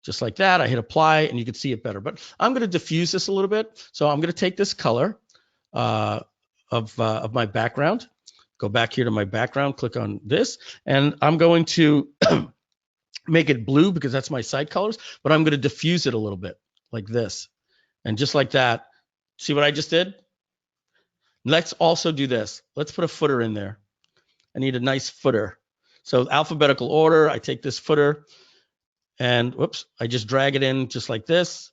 Just like that. I hit apply and you can see it better. But I'm going to diffuse this a little bit. So I'm going to take this color of my background. Go back here to my background. Click on this. And I'm going to make it blue because that's my site colors, but I'm going to diffuse it a little bit like this. And just like that, see what I just did? Let's also do this. Let's put a footer in there. I need a nice footer. So alphabetical order, I take this footer and whoops, I just drag it in just like this.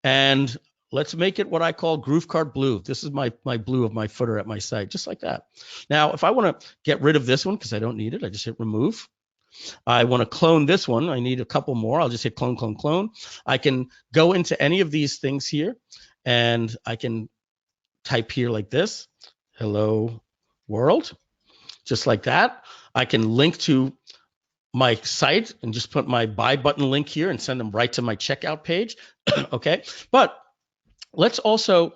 And let's make it what I call GrooveKart blue. This is my blue of my footer at my site, just like that. Now, if I want to get rid of this one because I don't need it, I just hit remove. I want to clone this one. I need a couple more. I'll just hit clone, clone, clone. I can go into any of these things here, and I can type here like this, hello world, just like that. I can link to my site and just put my buy button link here and send them right to my checkout page. Okay, but let's also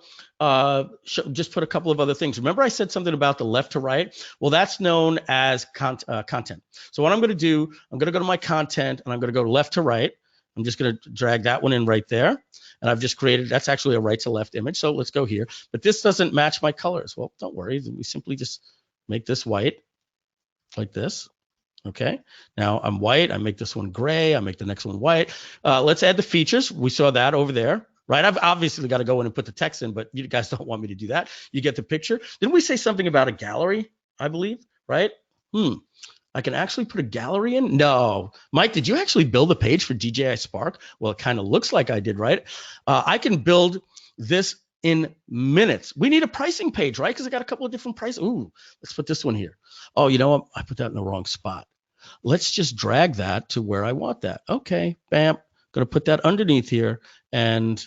just put a couple of other things. Remember I said something about the left to right? Well, that's known as content. So what I'm going to do, I'm going to go to my content and I'm going to go left to right. I'm just going to drag that one in right there. And I've just created, that's actually a right to left image. So let's go here. But this doesn't match my colors. Well, don't worry. We simply just make this white like this. Okay, now I'm white. I make this one gray. I make the next one white. Let's add the features. We saw that over there, right? I've obviously got to go in and put the text in, but you guys don't want me to do that. You get the picture. Didn't we say something about a gallery, I believe, right? I can actually put a gallery in? No. Mike, did you actually build a page for DJI Spark? Well, it kind of looks like I did, right? I can build this in minutes. We need a pricing page, right? Because I got a couple of different prices. Ooh, let's put this one here. Oh, you know what? I put that in the wrong spot. Let's just drag that to where I want that. Okay, bam. Going to put that underneath here and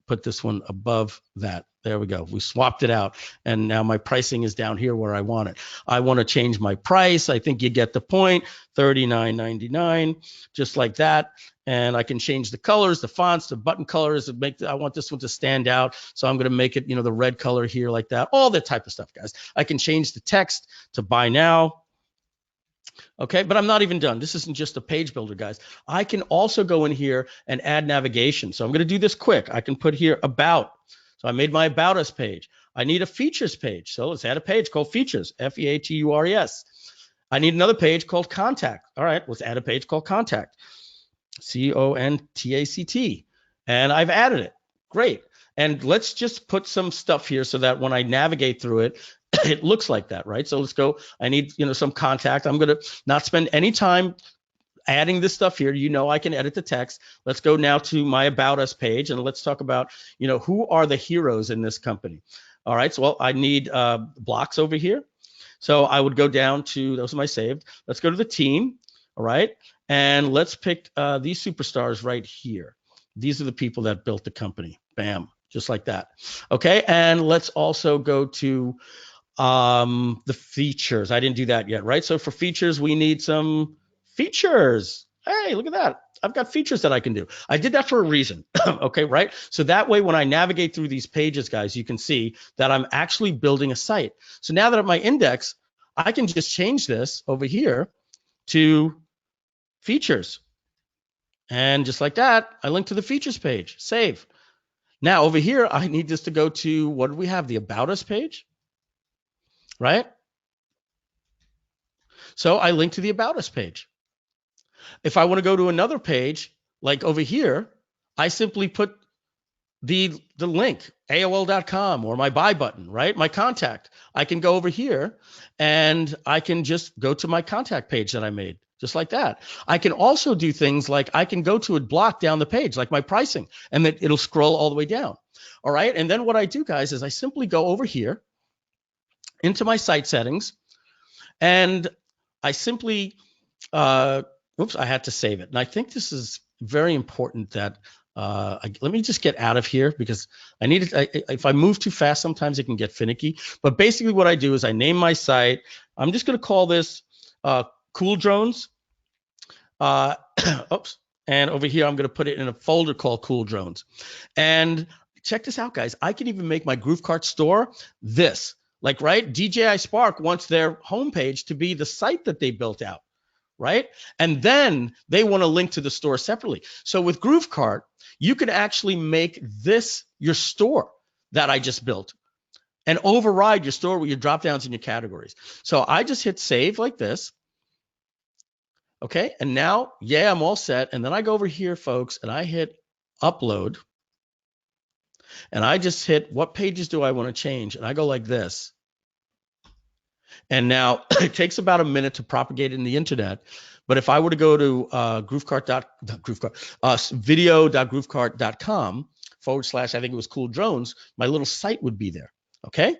put this one above that. There we go. We swapped it out. And now my pricing is down here where I want it. I want to change my price. I think you get the point. $39.99, just like that. And I can change the colors, the fonts, the button colors. I want this one to stand out. So I'm going to make it, the red color here like that. All that type of stuff, guys. I can change the text to buy now. Okay, but I'm not even done. This isn't just a page builder, guys. I can also go in here and add navigation. So I'm going to do this quick. I can put here about. So I made my about us page. I need a features page. So let's add a page called features, Features. I need another page called contact. All right, let's add a page called contact, Contact. And I've added it. Great. And let's just put some stuff here so that when I navigate through it, it looks like that, right? So let's go. I need, some contact. I'm going to not spend any time adding this stuff here. I can edit the text. Let's go now to my About Us page, and let's talk about, who are the heroes in this company. All right, so I need blocks over here. So I would go down to, those are my saved. Let's go to the team, all right? And let's pick these superstars right here. These are the people that built the company. Bam, just like that. Okay, and let's also go to the features. I didn't do that yet, right? So for features, we need some features. Hey, look at that. I've got features that I can do. I did that for a reason. Okay, right? So that way, when I navigate through these pages, guys, you can see that I'm actually building a site. So now that I'm at my index, I can just change this over here to features. And just like that, I link to the features page, save. Now over here, I need this to go to, what do we have? The About Us page, right? So I link to the About Us page. If I want to go to another page, like over here, I simply put the link, AOL.com, or my buy button, right? My contact. I can go over here and I can just go to my contact page that I made, just like that. I can also do things like I can go to a block down the page, like my pricing, and then it'll scroll all the way down. All right. And then what I do, guys, is I simply go over here into my site settings, and I simply, whoops, I had to save it. And I think this is very important that, let me just get out of here because I need it. If I move too fast, sometimes it can get finicky. But basically what I do is I name my site. I'm just going to call this Cool Drones. Oops. And over here, I'm going to put it in a folder called Cool Drones. And check this out, guys. I can even make my GrooveKart store this. Like, right? DJI Spark wants their homepage to be the site that they built out, right? And then they want to link to the store separately. So with GrooveKart, you can actually make this your store that I just built and override your store with your drop downs and your categories. So I just hit save like this. Okay, and now, yeah, I'm all set. And then I go over here, folks, and I hit upload. And I just hit, what pages do I want to change? And I go like this. And now it takes about a minute to propagate in the internet. But if I were to go to video.groovekart.com / I think it was cool drones, my little site would be there. Okay.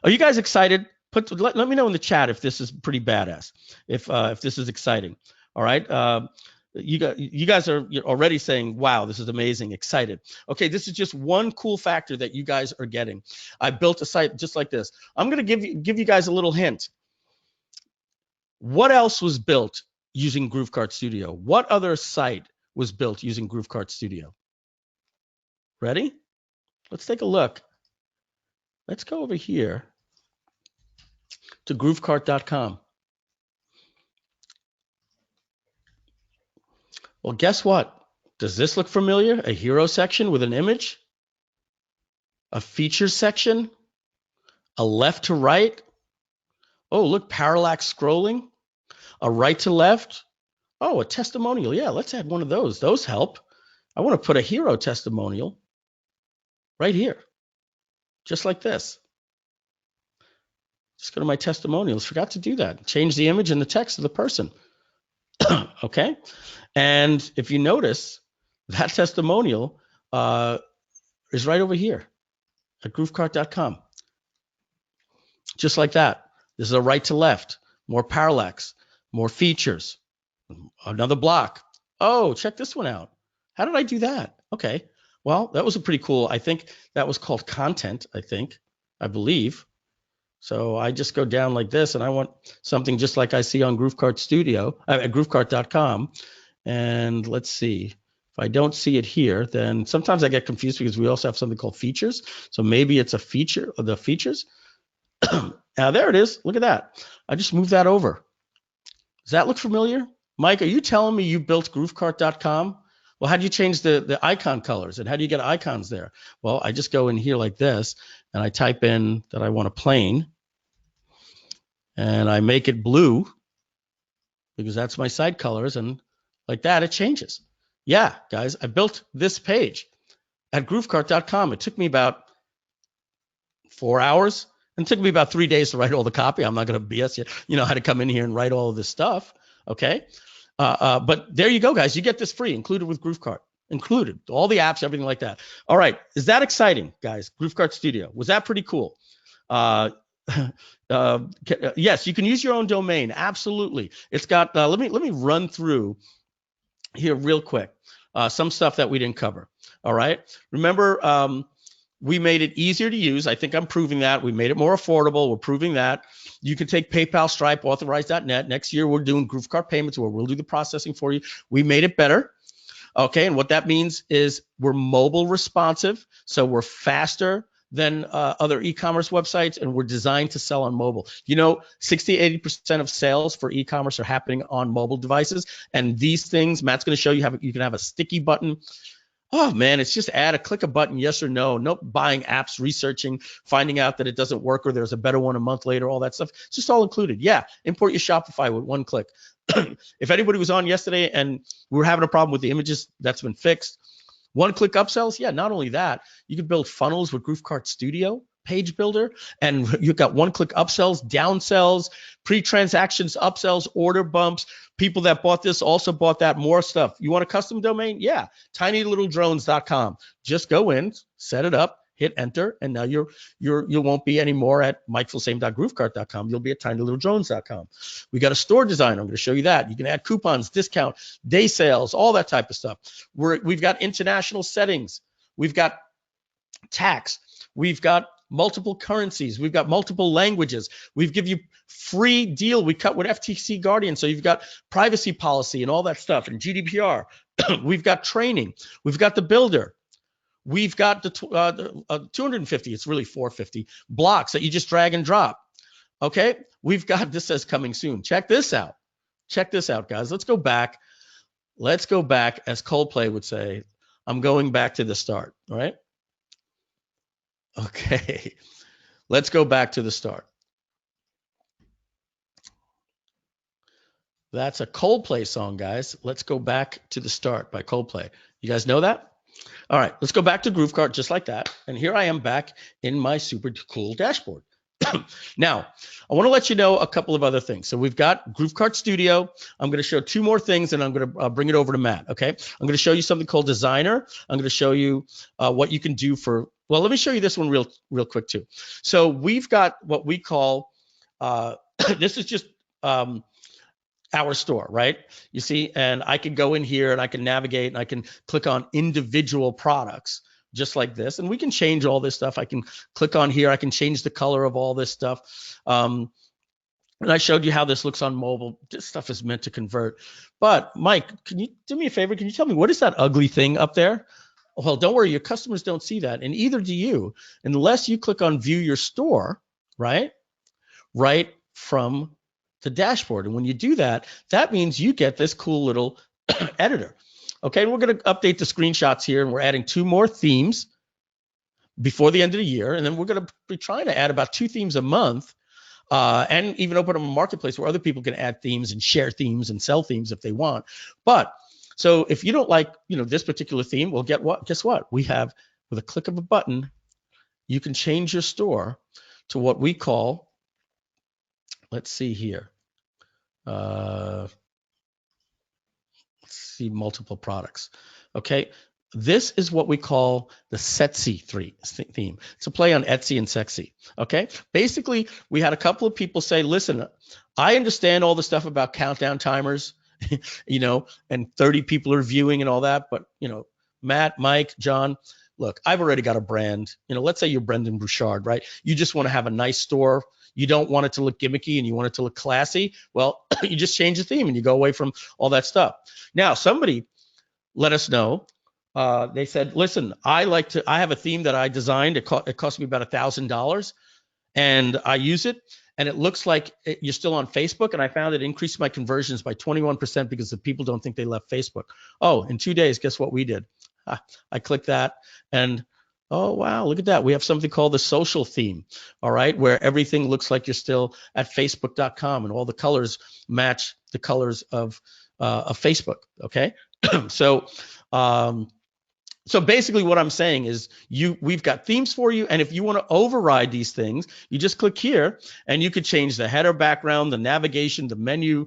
Are you guys excited? Let me know in the chat if this is pretty badass, if this is exciting. All right. You guys are already saying, wow, this is amazing, excited. Okay, this is just one cool factor that you guys are getting. I built a site just like this. I'm going to give you guys a little hint. What else was built using GrooveKart Studio? What other site was built using GrooveKart Studio? Ready? Let's take a look. Let's go over here to GrooveKart.com. Well, guess what? Does this look familiar? A hero section with an image? A features section? A left to right? Oh, look, parallax scrolling. A right to left. Oh, a testimonial. Yeah, let's add one of those. Those help. I want to put a hero testimonial right here, just like this. Just go to my testimonials. Forgot to do that. Change the image and the text of the person. Okay. And if you notice, that testimonial is right over here at GrooveKart.com. Just like that. This is a right to left, more parallax, more features, another block. Oh, check this one out. How did I do that? Okay. Well, that was a pretty cool, I think that was called content, I believe. So I just go down like this and I want something just like I see on GrooveKart Studio, at GrooveKart.com. And let's see. If I don't see it here, then sometimes I get confused because we also have something called features. So maybe it's a feature of the features. Now there it is. Look at that. I just moved that over. Does that look familiar? Mike, are you telling me you built GrooveKart.com? Well, how do you change the icon colors and how do you get icons there? Well, I just go in here like this and I type in that I want a plane and I make it blue because that's my site colors, and like that it changes. Yeah, guys, I built this page at GrooveKart.com. It took me about 4 hours and it took me about 3 days to write all the copy. I'm not going to BS you. You know how to come in here and write all of this stuff. Okay. But there you go, guys. You get this free, included with GrooveKart, included all the apps, everything like that. All right. Is that exciting, guys? GrooveKart Studio. Was that pretty cool? Yes, you can use your own domain. Absolutely. It's got, let me run through here real quick. Some stuff that we didn't cover. All right. Remember, we made it easier to use. I think I'm proving that. We made it more affordable. We're proving that. You can take PayPal, Stripe, Authorize.net. Next year, we're doing GrooveKart payments where we'll do the processing for you. We made it better. Okay, and what that means is we're mobile responsive, so we're faster than other e-commerce websites, and we're designed to sell on mobile. You know, 60–80% of sales for e-commerce are happening on mobile devices, and these things, Matt's going to show you, you can have a sticky button. Oh man, it's just click a button, yes or no. No buying apps, researching, finding out that it doesn't work or there's a better one a month later, all that stuff. It's just all included. Yeah, import your Shopify with one click. If anybody was on yesterday and we were having a problem with the images, that's been fixed. One-click upsells, yeah, not only that, you can build funnels with GrooveKart Studio, Page Builder, and you've got one-click upsells, downsells, pre-transactions, upsells, order bumps. People that bought this also bought that, more stuff. You want a custom domain? Yeah, tinylittledrones.com. Just go in, set it up, hit enter, and now you won't be anymore at mikefilsaime.groovekart.com. You'll be at tinylittledrones.com. We got a store designer. I'm going to show you that. You can add coupons, discount, day sales, all that type of stuff. We've got international settings. We've got tax. We've got multiple currencies. We've got multiple languages. We've give you free deal. We cut with FTC Guardian. So you've got privacy policy and all that stuff and GDPR. We've got training. We've got the builder. We've got the 250, it's really 450 blocks that you just drag and drop. Okay. We've got, this says coming soon. Check this out. Check this out, guys. Let's go back. Let's go back, as Coldplay would say. I'm going back to the start. All right. Okay, let's go back to the start. That's a Coldplay song, guys. Let's go back to the start by Coldplay. You guys know that? All right, let's go back to GrooveKart just like that. And here I am back in my super cool dashboard. Now, I want to let you know a couple of other things. So we've got GrooveKart Studio. I'm going to show two more things, and I'm going to bring it over to Matt, okay? I'm going to show you something called Designer. I'm going to show you what you can do for, well, let me show you this one real quick too. So we've got what we call, this is just our store, right? You see, and I can go in here and I can navigate and I can click on individual products just like this. And we can change all this stuff. I can click on here. I can change the color of all this stuff. And I showed you how this looks on mobile. This stuff is meant to convert. But Mike, can you do me a favor? Can you tell me what is that ugly thing up there? Well, don't worry, your customers don't see that, and either do you, unless you click on View Your Store, right? Right from the dashboard. And when you do that, that means you get this cool little editor. Okay, and we're going to update the screenshots here, and we're adding two more themes before the end of the year, and then we're going to be trying to add about 2 themes a month, and even open up a marketplace where other people can add themes and share themes and sell themes if they want. But so if you don't like, this particular theme, well, guess what? We have, with a click of a button, you can change your store to what we call, let's see here. Let's see, multiple products. Okay, this is what we call the Sexy theme. It's a play on Etsy and sexy. Okay, basically, we had a couple of people say, listen, I understand all the stuff about countdown timers, and 30 people are viewing and all that, but Matt, Mike, John, look, I've already got a brand. Let's say you're Brendan Bouchard, right? You just want to have a nice store. You don't want it to look gimmicky and you want it to look classy. Well, you just change the theme and you go away from all that stuff. Now, somebody let us know. They said, listen, I have a theme that I designed. It cost me about $1,000, and I use it, and it looks like you're still on Facebook, and I found it increased my conversions by 21% because the people don't think they left Facebook. Oh, in 2 days, guess what we did? I clicked that, and oh, wow, look at that. We have something called the social theme, all right, where everything looks like you're still at facebook.com and all the colors match the colors of Facebook, okay? So basically what I'm saying is we've got themes for you, and if you want to override these things, you just click here and you could change the header background, the navigation, the menu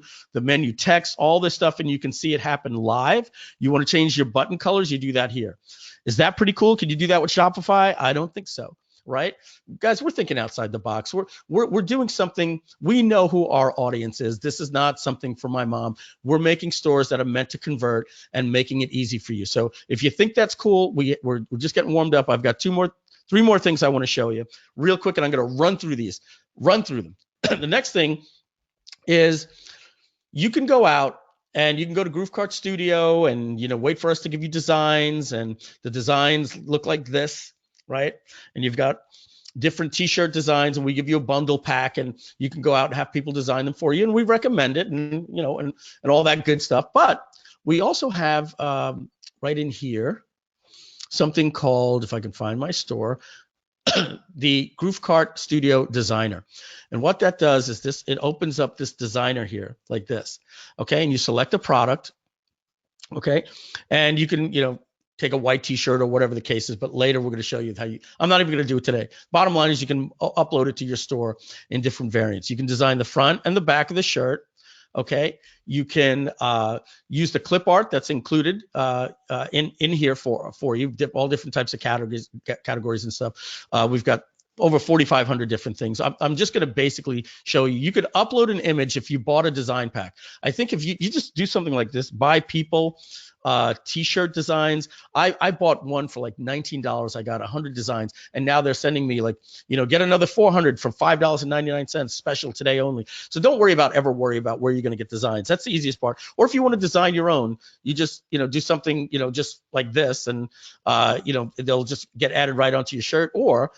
text, all this stuff, and you can see it happen live. You want to change your button colors, you do that here. Is that pretty cool? Can you do that with Shopify? I don't think so, right? Guys, we're thinking outside the box. We're doing something. We know who our audience is. This is not something for my mom. We're making stores that are meant to convert and making it easy for you. So if you think that's cool, we're just getting warmed up. I've got 3 more things I want to show you real quick, and I'm going to run through them. The next thing is you can go out and you can go to GrooveKart Studio and wait for us to give you designs, and the designs look like this, right? And you've got different t-shirt designs, and we give you a bundle pack, and you can go out and have people design them for you, and we recommend it, and and all that good stuff. But we also have right in here something called, if I can find my store, the GrooveKart Studio Designer. And what that does is it opens up this designer here like this, okay? And you select a product, okay? And you can, take a white t-shirt or whatever the case is, but later we're going to show you I'm not even going to do it today. Bottom line is you can upload it to your store in different variants. You can design the front and the back of the shirt, okay? You can use the clip art that's included in here for you, all different types of categories and stuff. We've got over 4,500 different things. I'm just going to basically show you. You could upload an image if you bought a design pack. I think if you just do something like this, buy people t-shirt designs. I bought one for like $19. I got 100 designs, and now they're sending me get another 400 for $5.99 special today only. So don't worry about where you're going to get designs. That's the easiest part. Or if you want to design your own, you just do something just like this, and they'll just get added right onto your shirt. Or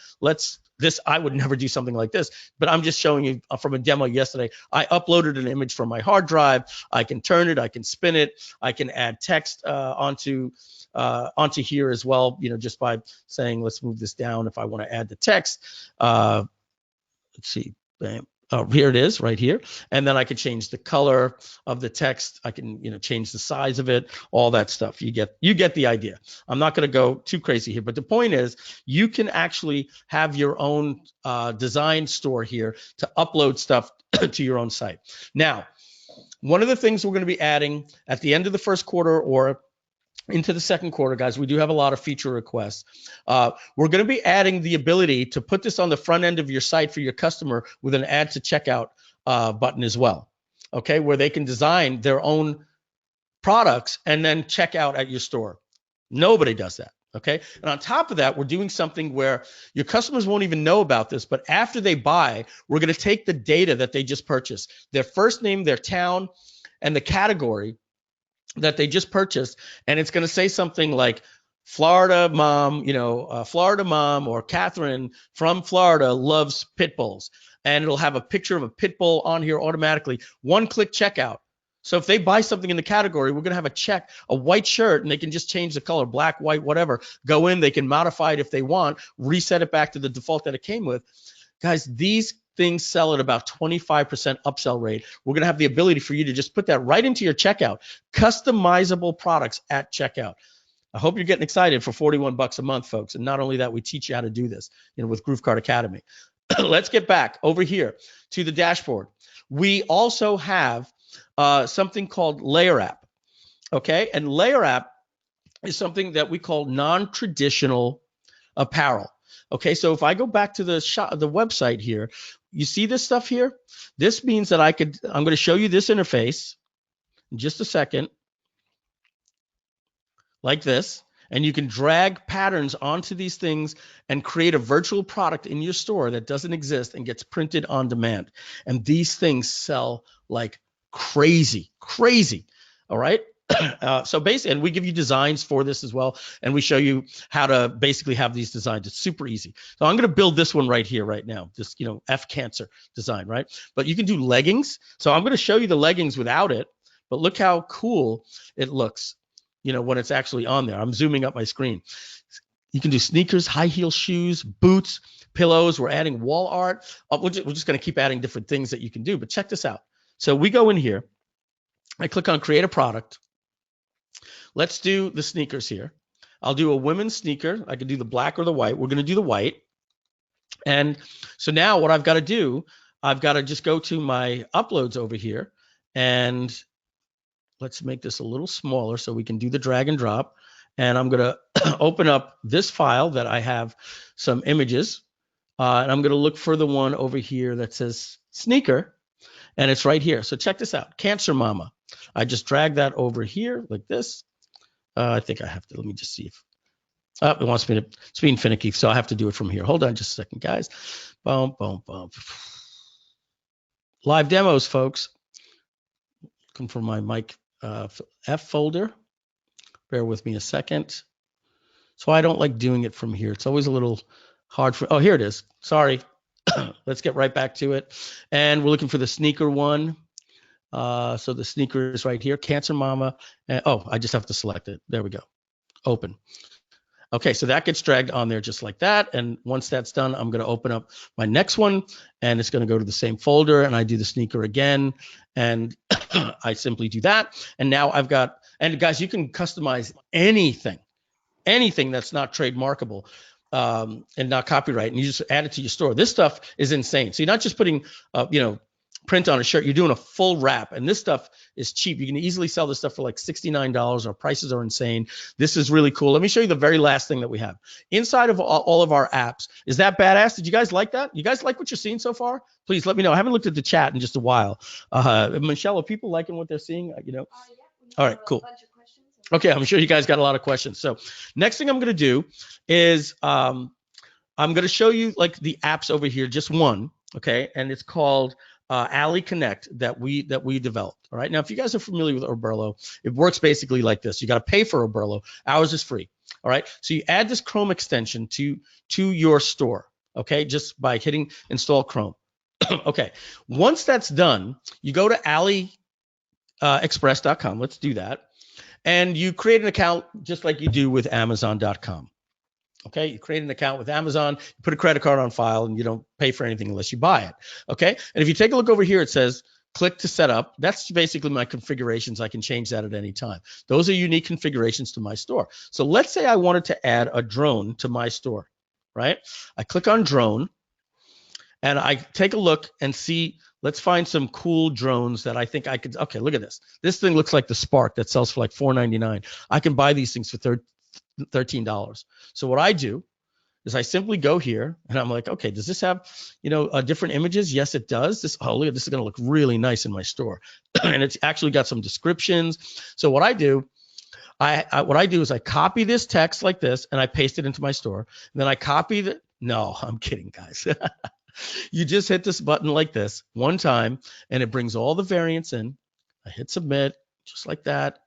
I would never do something like this, but I'm just showing you from a demo yesterday. I uploaded an image from my hard drive. I can turn it, I can spin it, I can add text onto here as well, just by saying, let's move this down if I want to add the text. Let's see, bam. Here it is right here. And then I could change the color of the text. I can, change the size of it, all that stuff. You get the idea. I'm not going to go too crazy here, but the point is you can actually have your own design store here to upload stuff to your own site. Now, one of the things we're going to be adding at the end of the first quarter or into the second quarter, guys, we do have a lot of feature requests. We're going to be adding the ability to put this on the front end of your site for your customer with an add to checkout button as well. Okay, where they can design their own products and then check out at your store. Nobody does that. Okay, and on top of that, we're doing something where your customers won't even know about this, but after they buy, we're going to take the data that they just purchased, their first name, their town, and the category that they just purchased, and it's going to say something like Florida mom, Florida mom or Catherine from Florida loves pit bulls, and it'll have a picture of a pit bull on here automatically. One-click checkout. So if they buy something in the category, we're going to have a white shirt, and they can just change the color, black, white, whatever. Go in, they can modify it if they want, reset it back to the default that it came with. Guys, these things sell at about 25% upsell rate. We're going to have the ability for you to just put that right into your checkout. Customizable products at checkout. I hope you're getting excited for $41 a month, folks. And not only that, we teach you how to do this, with GrooveKart Academy. Let's get back over here to the dashboard. We also have something called Layer App. Okay, and Layer App is something that we call non-traditional apparel. Okay, so if I go back to the website here, you see this stuff here? This means that I'm going to show you this interface in just a second, like this, and you can drag patterns onto these things and create a virtual product in your store that doesn't exist and gets printed on demand. And these things sell like crazy. All right. So basically, and we give you designs for this as well, and we show you how to basically have these designs. It's super easy. So I'm going to build this one right here, right now. This, F cancer design, right? But you can do leggings. So I'm going to show you the leggings without it, but look how cool it looks, when it's actually on there. I'm zooming up my screen. You can do sneakers, high heel shoes, boots, pillows. We're adding wall art. We're just going to keep adding different things that you can do. But check this out. So we go in here. I click on create a product. Let's do the sneakers here. I'll do a women's sneaker. I can do the black or the white. We're going to do the white. And so now what I've got to do, I've got to just go to my uploads over here, and let's make this a little smaller so we can do the drag and drop. And I'm going to open up this file that I have some images, and I'm going to look for the one over here that says sneaker, and it's right here. So check this out, Cancer Mama. I just drag that over here like this. I think I have to, let me just see if, it wants me to, it's being finicky, so I have to do it from here. Hold on just a second, guys. Boom, boom, boom. Live demos, folks. Looking for my mic F folder. Bear with me a second. So I don't like doing it from here. It's always a little hard for, oh, here it is. Sorry. Let's get right back to it. And we're looking for the sneaker one. So the sneaker is right here, Cancer Mama. And, oh, I just have to select it. There we go. Open. Okay, so that gets dragged on there just like that. And once that's done, I'm going to open up my next one, and it's going to go to the same folder, and I do the sneaker again, and I simply do that. And now I've got, and guys, you can customize anything that's not trademarkable and not copyright, and you just add it to your store. This stuff is insane. So you're not just putting, print on a shirt, you're doing a full wrap, and this stuff is cheap. You can easily sell this stuff for like $69. Our prices are insane. This is really cool. Let me show you the very last thing that we have inside of all of our apps. Is that badass? Did you guys like that? You guys like what you're seeing so far? Please let me know. I haven't looked at the chat in just a while. Michelle, are people liking what they're seeing? Yeah, all right, cool. Okay, I'm sure you guys got a lot of questions. So next thing I'm going to do is I'm going to show you like the apps over here, just one, okay? And it's called Alley Connect that we developed. All right. Now, if you guys are familiar with Oberlo, it works basically like this. You got to pay for Oberlo. Ours is free. All right. So you add this Chrome extension to your store. Okay. Just by hitting install Chrome. Okay. Once that's done, you go to AliExpress.com. Let's do that. And you create an account just like you do with Amazon.com. Okay, you create an account with Amazon, you put a credit card on file, and you don't pay for anything unless you buy it. Okay, and if you take a look over here, it says click to set up. That's basically my configurations. I can change that at any time. Those are unique configurations to my store. So let's say I wanted to add a drone to my store, right? I click on drone and I take a look and see, let's find some cool drones that I think I could, okay, look at this. This thing looks like the Spark that sells for like $4.99. I can buy these things for $13. So what I do is I simply go here and I'm like, okay, does this have, different images? Yes, it does. Oh, look, this is going to look really nice in my store. And it's actually got some descriptions. So what I do, what I do is I copy this text like this and I paste it into my store. And then I copy the, no, I'm kidding, guys. You just hit this button like this one time and it brings all the variants in. I hit submit just like that.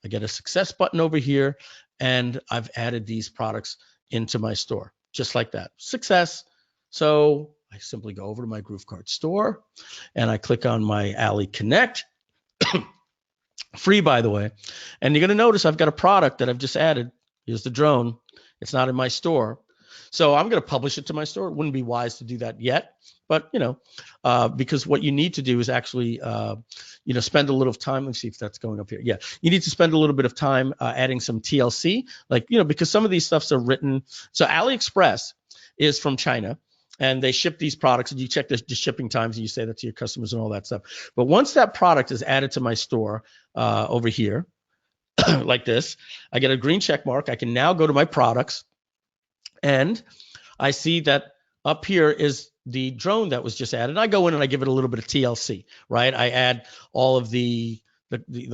I get a success button over here and I've added these products into my store just like that. Success. So I simply go over to my GrooveKart store and I click on my Ali Connect. Free, by the way. And you're going to notice I've got a product that I've just added. Here's the drone. It's not in my store. So I'm going to publish it to my store. It wouldn't be wise to do that yet, but because what you need to do is actually, spend a little time. Let's see if that's going up here. Yeah, you need to spend a little bit of time adding some TLC, because some of these stuffs are written. So AliExpress is from China, and they ship these products, and you check the shipping times, and you say that to your customers and all that stuff. But once that product is added to my store over here, like this, I get a green check mark. I can now go to my products. And I see that up here is the drone that was just added. I go in and I give it a little bit of TLC, right? I add all of the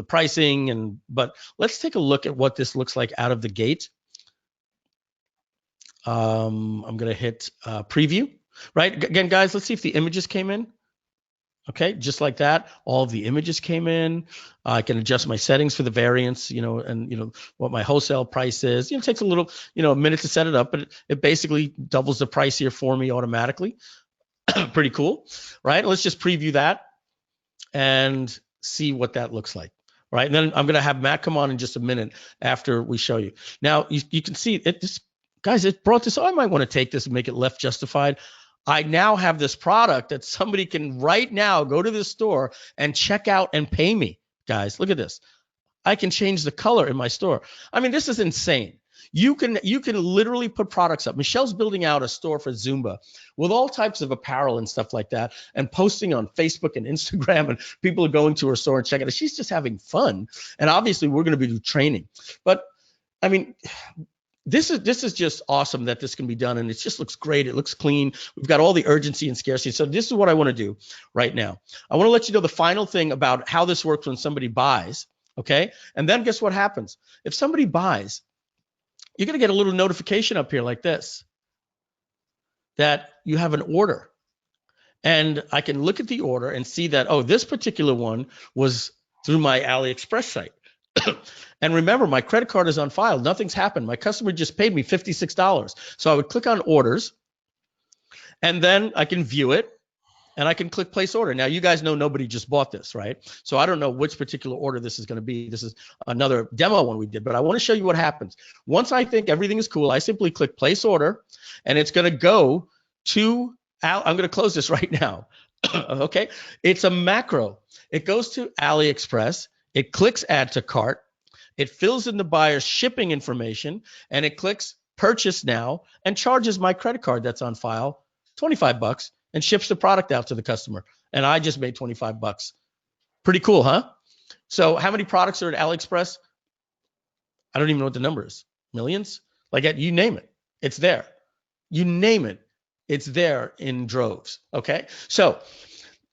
pricing, but let's take a look at what this looks like out of the gate. I'm going to hit preview, right? Again, guys, let's see if the images came in. Okay, just like that, all of the images came in. I can adjust my settings for the variants, and what my wholesale price is. It takes a little, a minute to set it up, but it basically doubles the price here for me automatically. Pretty cool, right? Let's just preview that and see what that looks like, right? And then I'm going to have Matt come on in just a minute after we show you. Now, you can see it. Guys, it brought this. Oh, I might want to take this and make it left justified. I now have this product that somebody can right now go to this store and check out and pay me. Guys, look at this. I can change the color in my store. I mean, this is insane. You can literally put products up. Michelle's building out a store for Zumba with all types of apparel and stuff like that, and posting on Facebook and Instagram, and people are going to her store and checking it. She's just having fun. And obviously we're going to be doing training. But I mean, this is just awesome that this can be done, and it just looks great. It looks clean. We've got all the urgency and scarcity. So this is what I want to do right now. I want to let you know the final thing about how this works when somebody buys, okay? And then guess what happens? If somebody buys, you're going to get a little notification up here like this, that you have an order. And I can look at the order and see that, oh, this particular one was through my AliExpress site. And remember, my credit card is on file. Nothing's happened. My customer just paid me $56. So I would click on orders, and then I can view it, and I can click place order. Now, you guys know nobody just bought this, right? So I don't know which particular order this is going to be. This is another demo one we did, but I want to show you what happens. Once I think everything is cool, I simply click place order, and it's going to go to, I'm going to close this right now. Okay. It's a macro. It goes to AliExpress. It clicks add to cart. It fills in the buyer's shipping information, and it clicks purchase now and charges my credit card that's on file $25 and ships the product out to the customer. And I just made $25. Pretty cool, huh? So how many products are at AliExpress? I don't even know what the number is. Millions? Like, you name it, it's there. You name it, it's there in droves, okay? So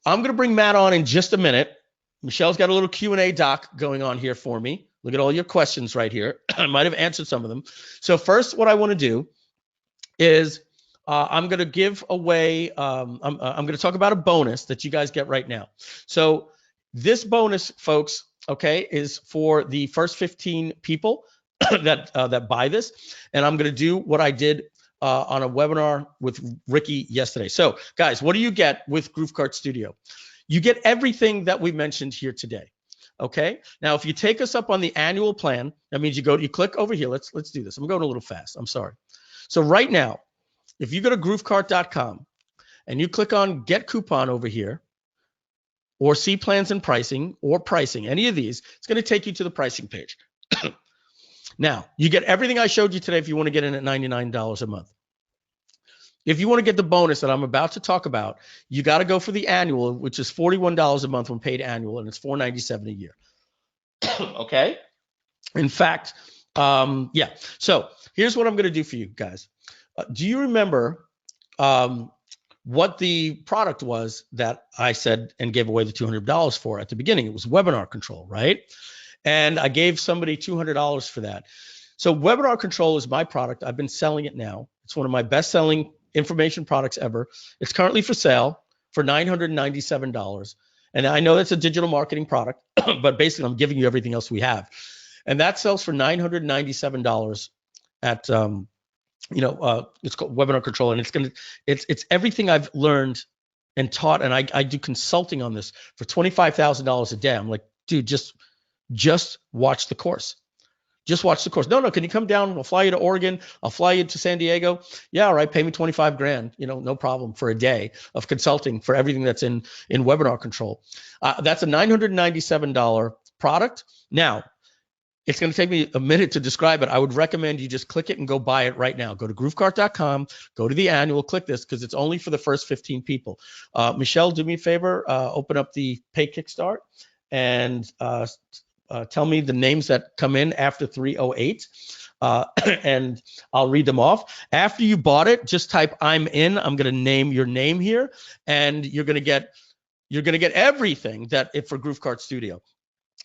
I'm going to bring Matt on in just a minute. Michelle's got a little Q&A doc going on here for me. Look at all your questions right here. I might have answered some of them. So first, what I want to do is I'm going to give away, I'm going to talk about a bonus that you guys get right now. So this bonus, folks, okay, is for the first 15 people that buy this. And I'm going to do what I did on a webinar with Ricky yesterday. So guys, what do you get with GrooveKart Studio? You get everything that we mentioned here today. Okay. Now, if you take us up on the annual plan, that means you click over here. Let's do this. I'm going a little fast. I'm sorry. So right now, if you go to GrooveKart.com and you click on Get Coupon over here, or see plans and pricing, or pricing, any of these, it's going to take you to the pricing page. Now, you get everything I showed you today if you want to get in at $99 a month. If you want to get the bonus that I'm about to talk about, you got to go for the annual, which is $41 a month when paid annual, and it's $497 a year. Okay? In fact, yeah. So here's what I'm going to do for you guys. Do you remember what the product was that I said and gave away the $200 for at the beginning? It was webinar control, right? And I gave somebody $200 for that. So webinar control is my product. I've been selling it now. It's one of my best-selling information products ever. It's currently for sale for $997. And I know that's a digital marketing product, but basically I'm giving you everything else we have. And that sells for $997 at it's called webinar control, and it's everything I've learned and taught, and I do consulting on this for $25,000 a day. I'm like, dude, just watch the course. Just watch the course. No, can you come down? I'll fly you to Oregon. I'll fly you to San Diego. Yeah, all right. Pay me 25 grand. No problem for a day of consulting for everything that's in webinar control. That's a $997 product. Now, it's going to take me a minute to describe it. I would recommend you just click it and go buy it right now. Go to GrooveKart.com, go to the annual, click this because it's only for the first 15 people. Michelle, do me a favor, open up the Pay Kickstart and tell me the names that come in after 308, and I'll read them off. After you bought it, just type "I'm in." I'm going to name your name here, and you're going to get everything that for GrooveKart Studio.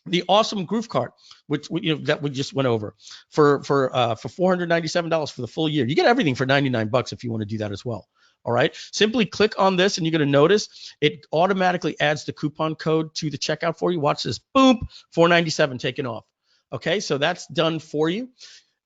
The awesome GrooveKart, which that we just went over, for $497 for the full year. You get everything for $99 if you want to do that as well. All right. Simply click on this, and you're going to notice it automatically adds the coupon code to the checkout for you. Watch this. Boom, $497 taken off. Okay, so that's done for you.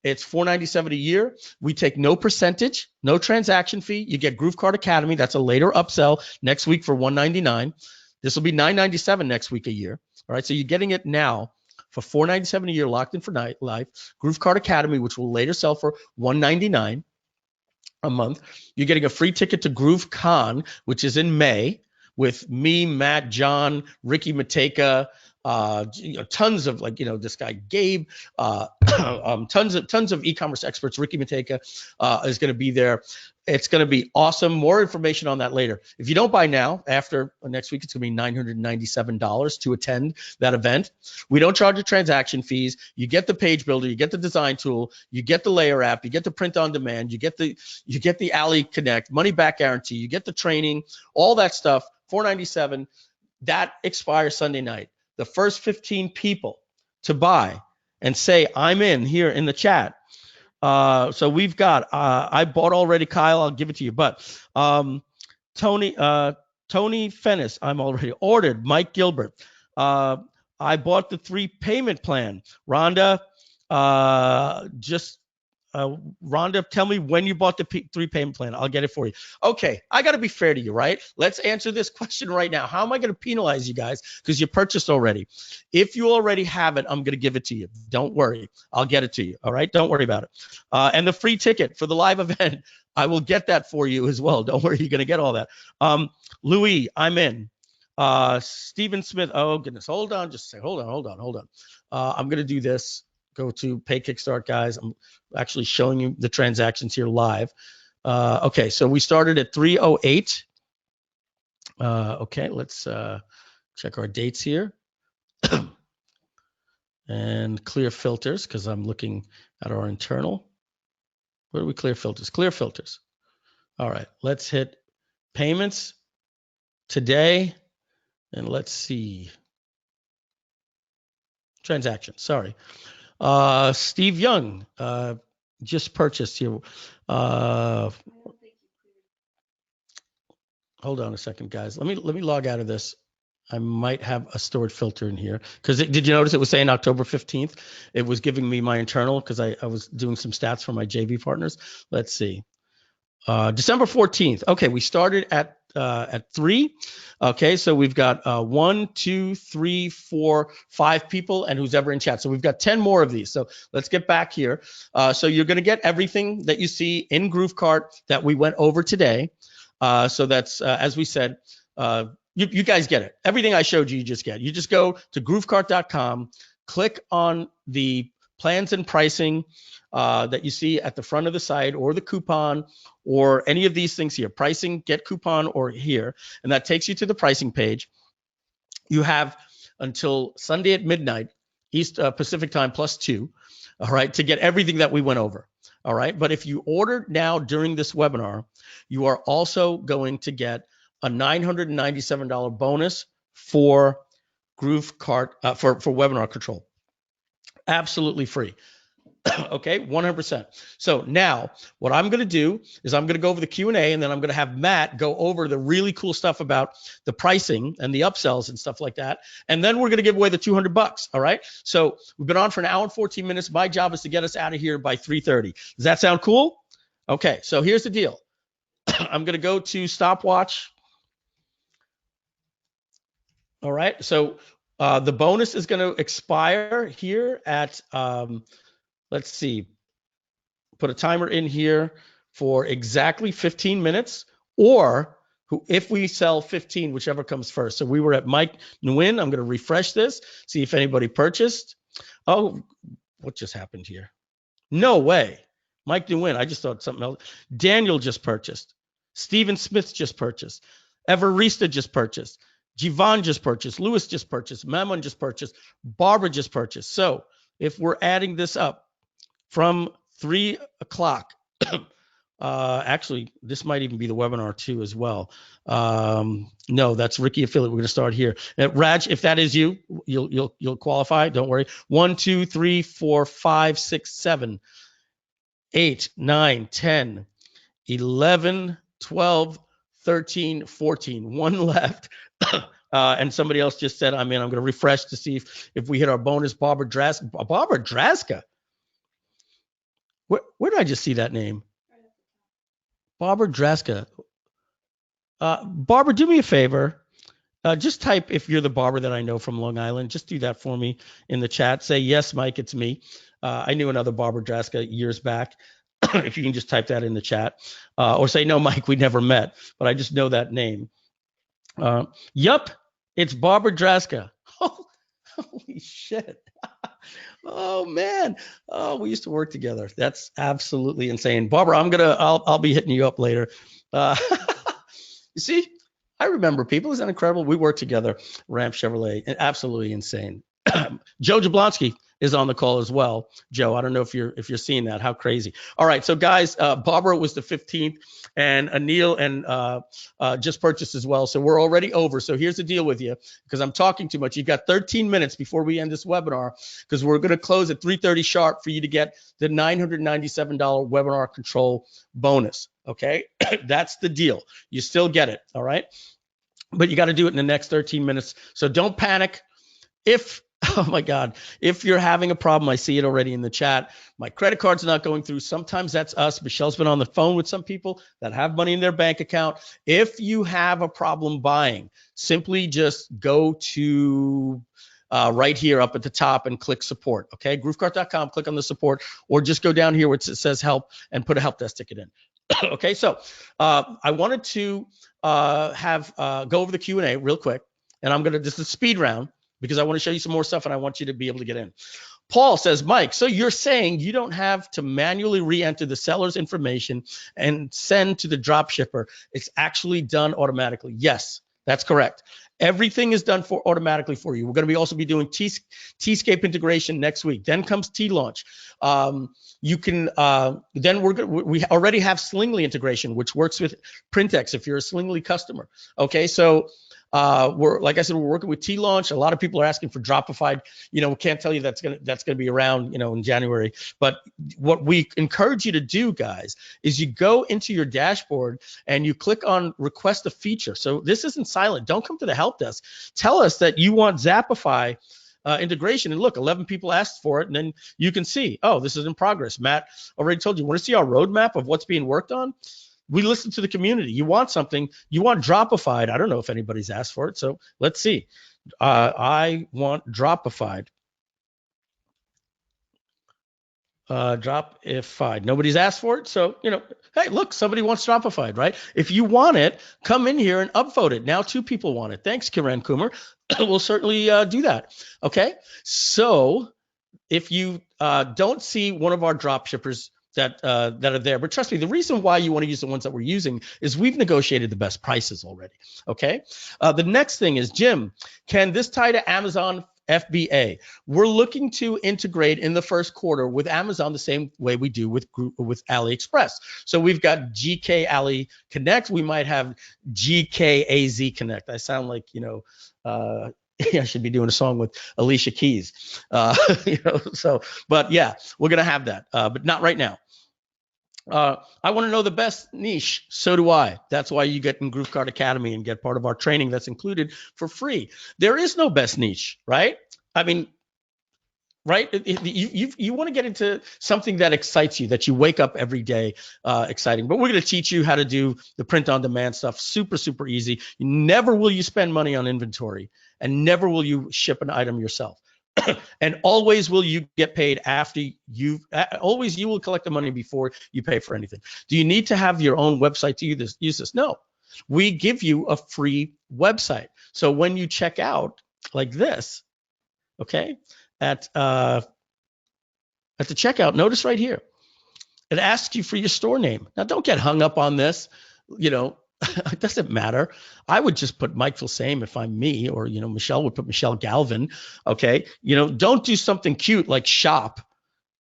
It's $497 a year. We take no percentage, no transaction fee. You get GrooveKart Academy. That's a later upsell next week for $199. This will be $997 next week a year. All right, so you're getting it now for $497 a year, locked in for life. GrooveKart Academy, which will later sell for $199 a month. You're getting a free ticket to GrooveCon, which is in May, with me, Matt, John, Ricky Mateka, tons of this guy Gabe, tons of e-commerce experts. Ricky Mateka is going to be there. It's going to be awesome. More information on that later. If you don't buy now, after next week, it's going to be $997 to attend that event. We don't charge you transaction fees. You get the page builder, you get the design tool, you get the layer app, you get the print on demand, you get the Alley Connect, money back guarantee, you get the training, all that stuff. $497. That expires Sunday night. The first 15 people to buy and say I'm in here in the chat. So we've got I bought already, Kyle. I'll give it to you. But Tony Fennis, I'm already ordered. Mike Gilbert, I bought the 3 payment plan. Rhonda, Rhonda, tell me when you bought the 3 payment plan. I'll get it for you. Okay, I got to be fair to you, right? Let's answer this question right now. How am I going to penalize you guys because you purchased already? If you already have it, I'm going to give it to you. Don't worry. I'll get it to you. All right? Don't worry about it. And the free ticket for the live event, I will get that for you as well. Don't worry. You're going to get all that. Louis, I'm in. Stephen Smith. Oh, goodness. Hold on. Just say, hold on. I'm going to do this. Go to Pay Kickstart, guys. I'm actually showing you the transactions here live. Okay, so we started at 308. Okay, let's check our dates here. And clear filters, because I'm looking at our internal. Where do we clear filters? Clear filters. All right, let's hit payments today. And let's see. Transactions, sorry. Steve Young just purchased here. Hold on a second, guys. Let me log out of this. I might have a stored filter in here because did you notice it was saying October 15th? It was giving me my internal because I was doing some stats for my JV partners. Let's see. December 14th. Okay, we started at at 3. Okay, so we've got 1, 2, 3, 4, 5 people, and who's ever in chat. So we've got 10 more of these. So let's get back here. So you're going to get everything that you see in GrooveKart that we went over today. So that's as we said. You guys get it. Everything I showed you, you just get. You just go to GrooveKart.com, click on the plans and pricing that you see at the front of the site, or the coupon, or any of these things here. Pricing, get coupon, or here. And that takes you to the pricing page. You have until Sunday at midnight, East Pacific time +2, all right, to get everything that we went over. All right. But if you order now during this webinar, you are also going to get a $997 bonus for GrooveKart for webinar control. Absolutely free. Okay, 100%. So now what I'm going to do is I'm going to go over the Q&A, and then I'm going to have Matt go over the really cool stuff about the pricing and the upsells and stuff like that. And then we're going to give away the $200. All right. So we've been on for an hour and 14 minutes. My job is to get us out of here by 3:30. Does that sound cool? Okay. So here's the deal. I'm going to go to stopwatch. All right. So the bonus is going to expire here at, let's see, put a timer in here for exactly 15 minutes, or if we sell 15, whichever comes first. So we were at Mike Nguyen. I'm going to refresh this, see if anybody purchased. Oh, what just happened here? No way. Mike Nguyen. I just thought something else. Daniel just purchased. Stephen Smith just purchased. Everista just purchased. Jivan just purchased. Lewis just purchased. Mammon just purchased. Barbara just purchased. So if we're adding this up from 3 o'clock, actually, this might even be the webinar too as well. No, that's Ricky Affiliate. We're going to start here. Raj, if that is you, you'll qualify. Don't worry. 1, 2, 3, 4, 5, 6, 7, 8, 9, 10, 11, 12, 13, 14. One left. And somebody else just said, I'm going to refresh to see if we hit our bonus. Barbara Draska. Barbara Draska. Where did I just see that name? Barbara Draska. Barbara, do me a favor. Just type, if you're the Barbara that I know from Long Island, just do that for me in the chat. Say, yes, Mike, it's me. I knew another Barbara Draska years back. If you can just type that in the chat. Or say, no, Mike, we never met, but I just know that name. Yup, it's Barbara Draska. Holy shit. Oh man. Oh, we used to work together. That's absolutely insane. Barbara, I'll be hitting you up later. You see, I remember people. Isn't that incredible? We worked together, Ramp Chevrolet, and absolutely insane. Joe Jablonski is on the call as well. Joe, I don't know if you're seeing that. How crazy. All right, so guys, Barbara was the 15th, and Anil and just purchased as well. So we're already over. So here's the deal with you, because I'm talking too much. You've got 13 minutes before we end this webinar, because we're going to close at 3:30 sharp for you to get the $997 webinar control bonus. Okay, that's the deal. You still get it. All right, but you got to do it in the next 13 minutes. So don't panic. Oh my God, if you're having a problem, I see it already in the chat. My credit card's not going through. Sometimes that's us. Michelle's been on the phone with some people that have money in their bank account. If you have a problem buying, simply just go to right here up at the top and click support. Okay, GrooveKart.com, click on the support, or just go down here where it says help and put a help desk ticket in. Okay, so I wanted to go over the Q&A real quick, and this is a speed round, because I want to show you some more stuff and I want you to be able to get in. Paul says, Mike, so you're saying you don't have to manually re-enter the seller's information and send to the drop shipper. It's actually done automatically. Yes, that's correct. Everything is done automatically for you. We're going to also be doing Tscape integration next week. Then comes T-Launch. You can then we already have Slingly integration, which works with Printex if you're a Slingly customer. Okay, so like I said, we're working with T-Launch. A lot of people are asking for Dropified. We can't tell you that's gonna be around, in January. But what we encourage you to do, guys, is you go into your dashboard and you click on Request a Feature. So this isn't silent. Don't come to the help desk. Tell us that you want Zapify integration, and look, 11 people asked for it, and then you can see, oh, this is in progress. Matt already told you. Want to see our roadmap of what's being worked on? We listen to the community. You want something, you want Dropified. I don't know if anybody's asked for it, so let's see. I want Dropified. Dropified. Nobody's asked for it, so hey, look, somebody wants Dropified, right? If you want it, come in here and upvote it. Now 2 people want it. Thanks, Kiran Kumar. We'll certainly do that. Okay, so if you don't see one of our drop shippers that are there, but trust me, the reason why you want to use the ones that we're using is we've negotiated the best prices already. Okay, the next thing is, Jim, can this tie to Amazon FBA? We're looking to integrate in the first quarter with Amazon the same way we do with AliExpress. So we've got GK Ali Connect. We might have GKAZ Connect. I sound like I should be doing a song with Alicia Keys. But yeah, we're gonna have that, but not right now. I want to know the best niche. So do I. That's why you get in GrooveKart Academy and get part of our training that's included for free. There is no best niche, right? I mean, right? You want to get into something that excites you, that you wake up every day exciting. But we're going to teach you how to do the print on demand stuff. Super, super easy. Never will you spend money on inventory, and never will you ship an item yourself. And always will you get paid after always you will collect the money before you pay for anything. Do you need to have your own website to use this? No. We give you a free website. So when you check out like this, okay, at the checkout, notice right here, it asks you for your store name. Now don't get hung up on this, it doesn't matter. I would just put Mike Filsaime if I'm me, or Michelle would put Michelle Galvin. Okay, don't do something cute like shop,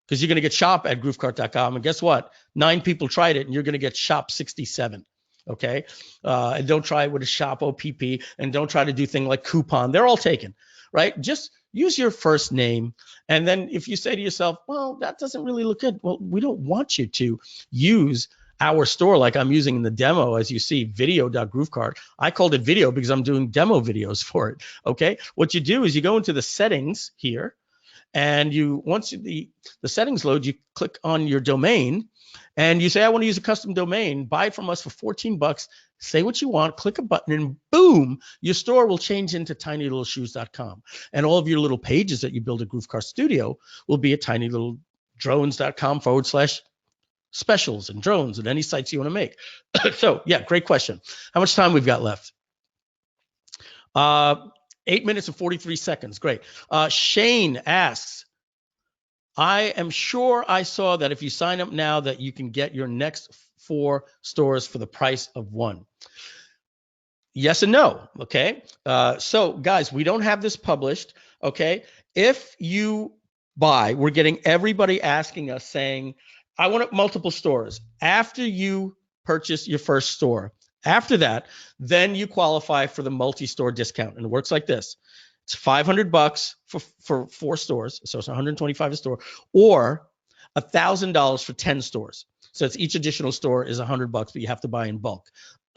because you're going to get shop at GrooveKart.com, and guess what? 9 people tried it, and you're going to get shop 67. Okay, and don't try it with a shop OPP, and don't try to do things like coupon. They're all taken, right? Just use your first name, and then if you say to yourself, well, that doesn't really look good, well, we don't want you to use our store like I'm using in the demo. As you see, video.groovekart. I called it video because I'm doing demo videos for it. Okay, what you do is you go into the settings here, and once the settings load, you click on your domain, and you say, I want to use a custom domain. Buy it from us for $14. Say what you want, click a button, and boom, your store will change into tinylittleshoes.com. And all of your little pages that you build at GrooveKart Studio will be at tinylittle.drones.com/specials and drones and any sites you want to make. So yeah, great question. How much time we've got left? 8 minutes and 43 seconds. Great. Shane asks, I am sure I saw that if you sign up now that you can get your next 4 stores for the price of 1. Yes and no. Okay. So guys, we don't have this published. Okay. If you buy, we're getting everybody asking us saying, I want multiple stores. After you purchase your first store, after that, then you qualify for the multi-store discount. And it works like this. It's $500 for 4 stores. So it's $125 a store, or $1,000 for 10 stores. So it's each additional store is $100, but you have to buy in bulk.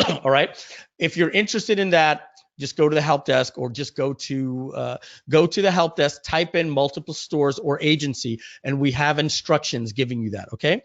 All right. If you're interested in that, just go to the help desk, or just go to the help desk, type in multiple stores or agency, and we have instructions giving you that. Okay.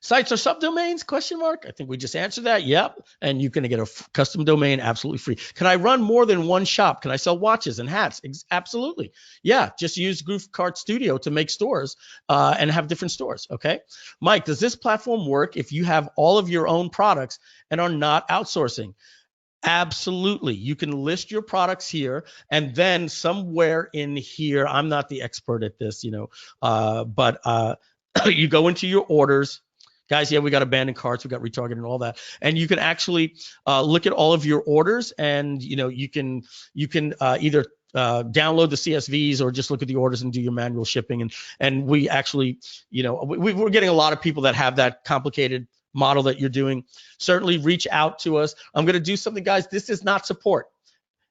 Sites or subdomains? Question mark. I think we just answered that. Yep. And you can get a custom domain absolutely free. Can I run more than one shop? Can I sell watches and hats? Absolutely. Yeah. Just use GrooveKart Studio to make stores and have different stores. Okay. Mike, does this platform work if you have all of your own products and are not outsourcing? Absolutely. You can list your products here, and then somewhere in here, I'm not the expert at this, but you go into your orders. Guys, yeah, we got abandoned carts, we got retargeting and all that. And you can actually look at all of your orders, and you can either download the CSVs or just look at the orders and do your manual shipping. And we actually, we're getting a lot of people that have that complicated model that you're doing. Certainly reach out to us. I'm going to do something, guys. This is not support.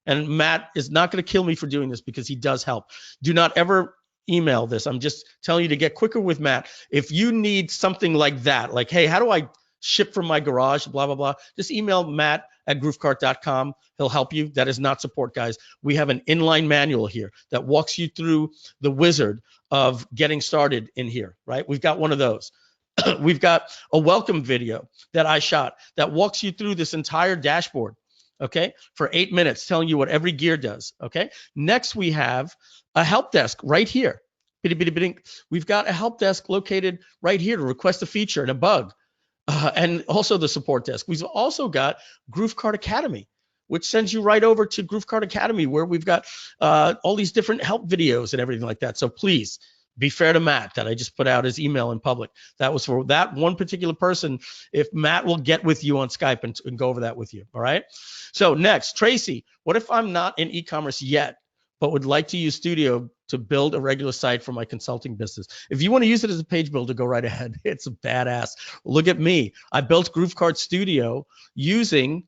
And Matt is not going to kill me for doing this, because he does help. Do not ever email this. I'm just telling you to get quicker with Matt. If you need something like that, like, hey, how do I ship from my garage, blah, blah, blah, just email Matt at groovekart.com. He'll help you. That is not support, guys. We have an inline manual here that walks you through the wizard of getting started in here, right? We've got one of those. We've got a welcome video that I shot that walks you through this entire dashboard, okay, for 8 minutes, telling you what every gear does, okay? Next, we have a help desk right here. We've got a help desk located right here to request a feature and a bug, and also the support desk. We've also got GrooveKart Academy, which sends you right over to GrooveKart Academy, where we've got all these different help videos and everything like that. So please, be fair to Matt that I just put out his email in public. That was for that one particular person. If Matt will get with you on Skype and go over that with you. All right. So next, Tracy, what if I'm not in e-commerce yet, but would like to use Studio to build a regular site for my consulting business? If you want to use it as a page builder, go right ahead. It's a badass. Look at me. I built GrooveKart Studio using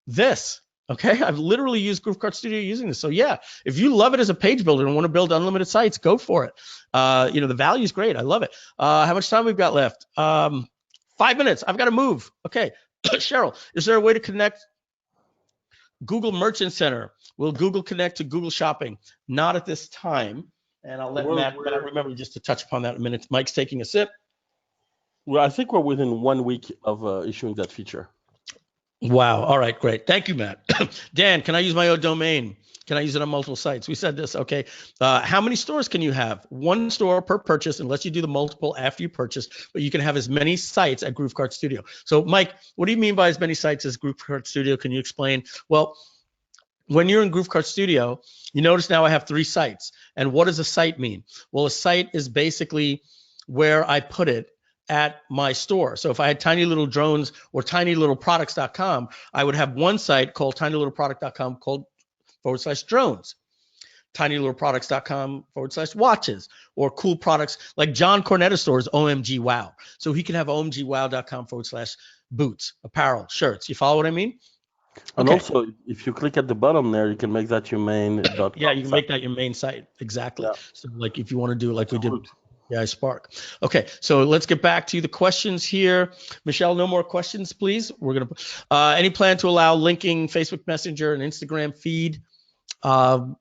this. Okay, I've literally used GrooveKart Studio using this. So yeah, if you love it as a page builder and want to build unlimited sites, go for it. The value is great. I love it. How much time we've got left? 5 minutes. I've got to move. Okay, Cheryl, is there a way to connect Google Merchant Center? Will Google connect to Google Shopping? Not at this time. And I'll let Matt remember just to touch upon that in a minute. Mike's taking a sip. Well, I think we're within 1 week of issuing that feature. Wow. All right, great. Thank you, Matt. Dan, can I use my own domain? Can I use it on multiple sites? We said this. Okay. How many stores can you have? One store per purchase, unless you do the multiple after you purchase, but you can have as many sites at GrooveKart Studio. So Mike, what do you mean by as many sites as GrooveKart Studio? Can you explain? Well, when you're in GrooveKart Studio, you notice now I have 3 sites. And what does a site mean? Well, a site is basically where I put it at my store. So if I had Tiny Little Drones or tinylittleproducts.com, I would have one site called tinylittleproduct.com called /drones, tinylittleproducts.com /watches, or cool products like John Cornetta's store is OMG Wow. So he can have omgwow.com /boots, apparel, shirts. You follow what I mean? And also, if you click at the bottom there, you can make that your main. Yeah, you can make that your main site. Exactly. Yeah. So like if you want to do like we did. Yeah, Spark. Okay, so let's get back to the questions here. Michelle, no more questions, please. We're gonna. Any plan to allow linking Facebook Messenger and Instagram feed? I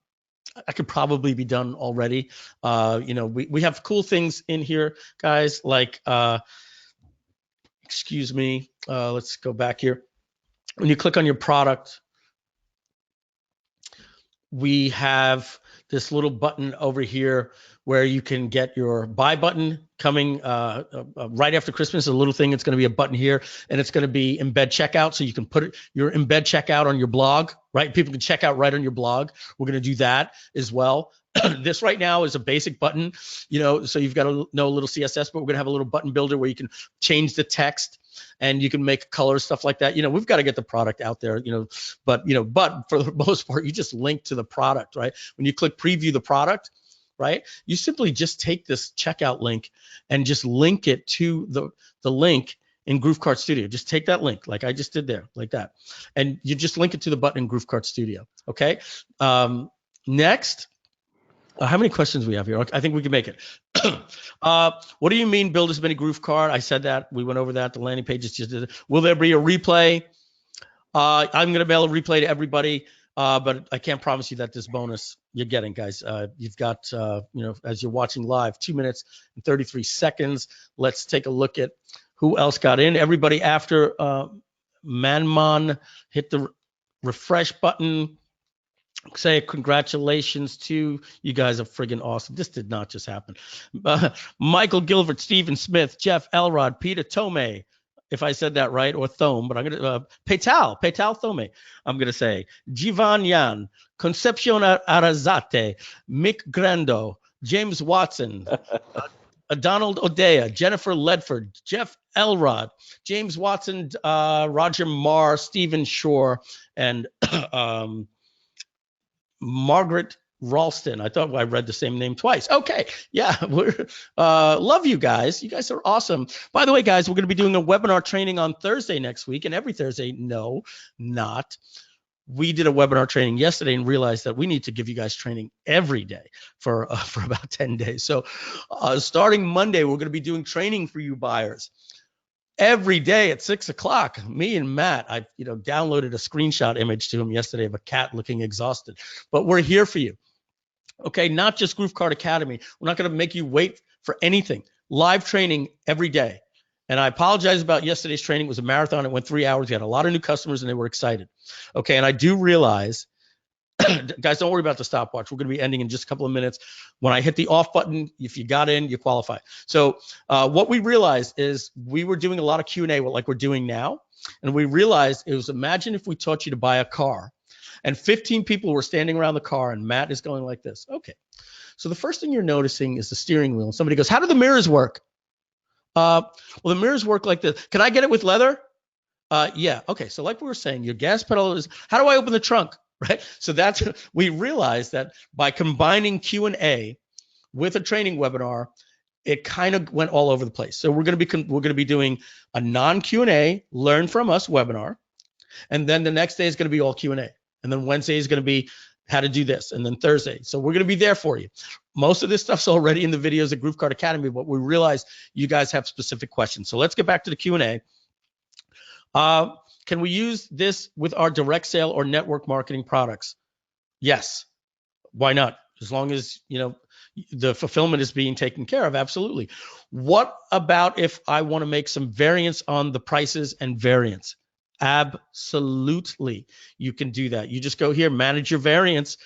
could probably be done already. We have cool things in here, guys. Like, excuse me. Let's go back here. When you click on your product, we have this little button over here where you can get your buy button coming right after Christmas. A little thing, it's going to be a button here, and it's going to be embed checkout. So you can put your embed checkout on your blog, right? People can check out right on your blog. We're going to do that as well. This right now is a basic button, so you've got to know a little CSS, but we're going to have a little button builder where you can change the text and you can make colors, stuff like that. We've got to get the product out there, but for the most part, you just link to the product, right? When you click preview the product, right? You simply just take this checkout link and just link it to the link in GrooveKart Studio. Just take that link like I just did there, like that. And you just link it to the button in GrooveKart Studio, okay? Next, how many questions we have here? I think we can make it. What do you mean build as many GrooveKart? I said that. We went over that. The landing pages just did it. Will there be a replay? I'm going to mail a replay to everybody, but I can't promise you that this bonus you're getting, guys. You've got, as you're watching live, 2 minutes and 33 seconds. Let's take a look at who else got in. Everybody after Manmon, hit the refresh button. Say congratulations to you guys are friggin' awesome. This did not just happen. Michael Gilbert, Stephen Smith, Jeff Elrod, Peter Tome, if I said that right, or Thome, but I'm gonna Petal Thome. I'm gonna say Jivan Yan, Concepcion Arazate, Mick Grando, James Watson, Donald Odea, Jennifer Ledford, Jeff Elrod, James Watson, Roger Marr, Stephen Shore, and Margaret Ralston. I thought I read the same name twice. Okay, yeah, we're love you guys. You guys are awesome. By the way, guys, we're going to be doing a webinar training on Thursday next week, and every Thursday. No, not. We did a webinar training yesterday and realized that we need to give you guys training every day for about 10 days. So starting Monday, we're going to be doing training for you buyers. Every day at 6 o'clock, me and Matt, I downloaded a screenshot image to him yesterday of a cat looking exhausted. But we're here for you. Okay, not just GrooveKart Academy. We're not going to make you wait for anything. Live training every day. And I apologize about yesterday's training. It was a marathon. It went 3 hours. We had a lot of new customers and they were excited. Okay. And I do realize, guys, don't worry about the stopwatch. We're going to be ending in just a couple of minutes. When I hit the off button, if you got in, you qualify. So what we realized is we were doing a lot of Q&A like we're doing now. And we realized it was, imagine if we taught you to buy a car and 15 people were standing around the car and Matt is going like this. Okay. So the first thing you're noticing is the steering wheel. And somebody goes, how do the mirrors work? Well, the mirrors work like this. Can I get it with leather? Yeah. Okay. So like we were saying, your gas pedal is, how do I open the trunk? Right. So that's, we realized that by combining Q&A with a training webinar, it kind of went all over the place. So we're going to be doing a non-Q&A, learn from us webinar. And then the next day is going to be all Q&A. And then Wednesday is going to be how to do this. And then Thursday. So we're going to be there for you. Most of this stuff's already in the videos at GrooveKart Academy, but we realize you guys have specific questions. So let's get back to the Q&A. Can we use this with our direct sale or network marketing products? Yes. Why not? As long as, the fulfillment is being taken care of. Absolutely. What about if I want to make some variance on the prices and variance? Absolutely. You can do that. You just go here, manage your variance.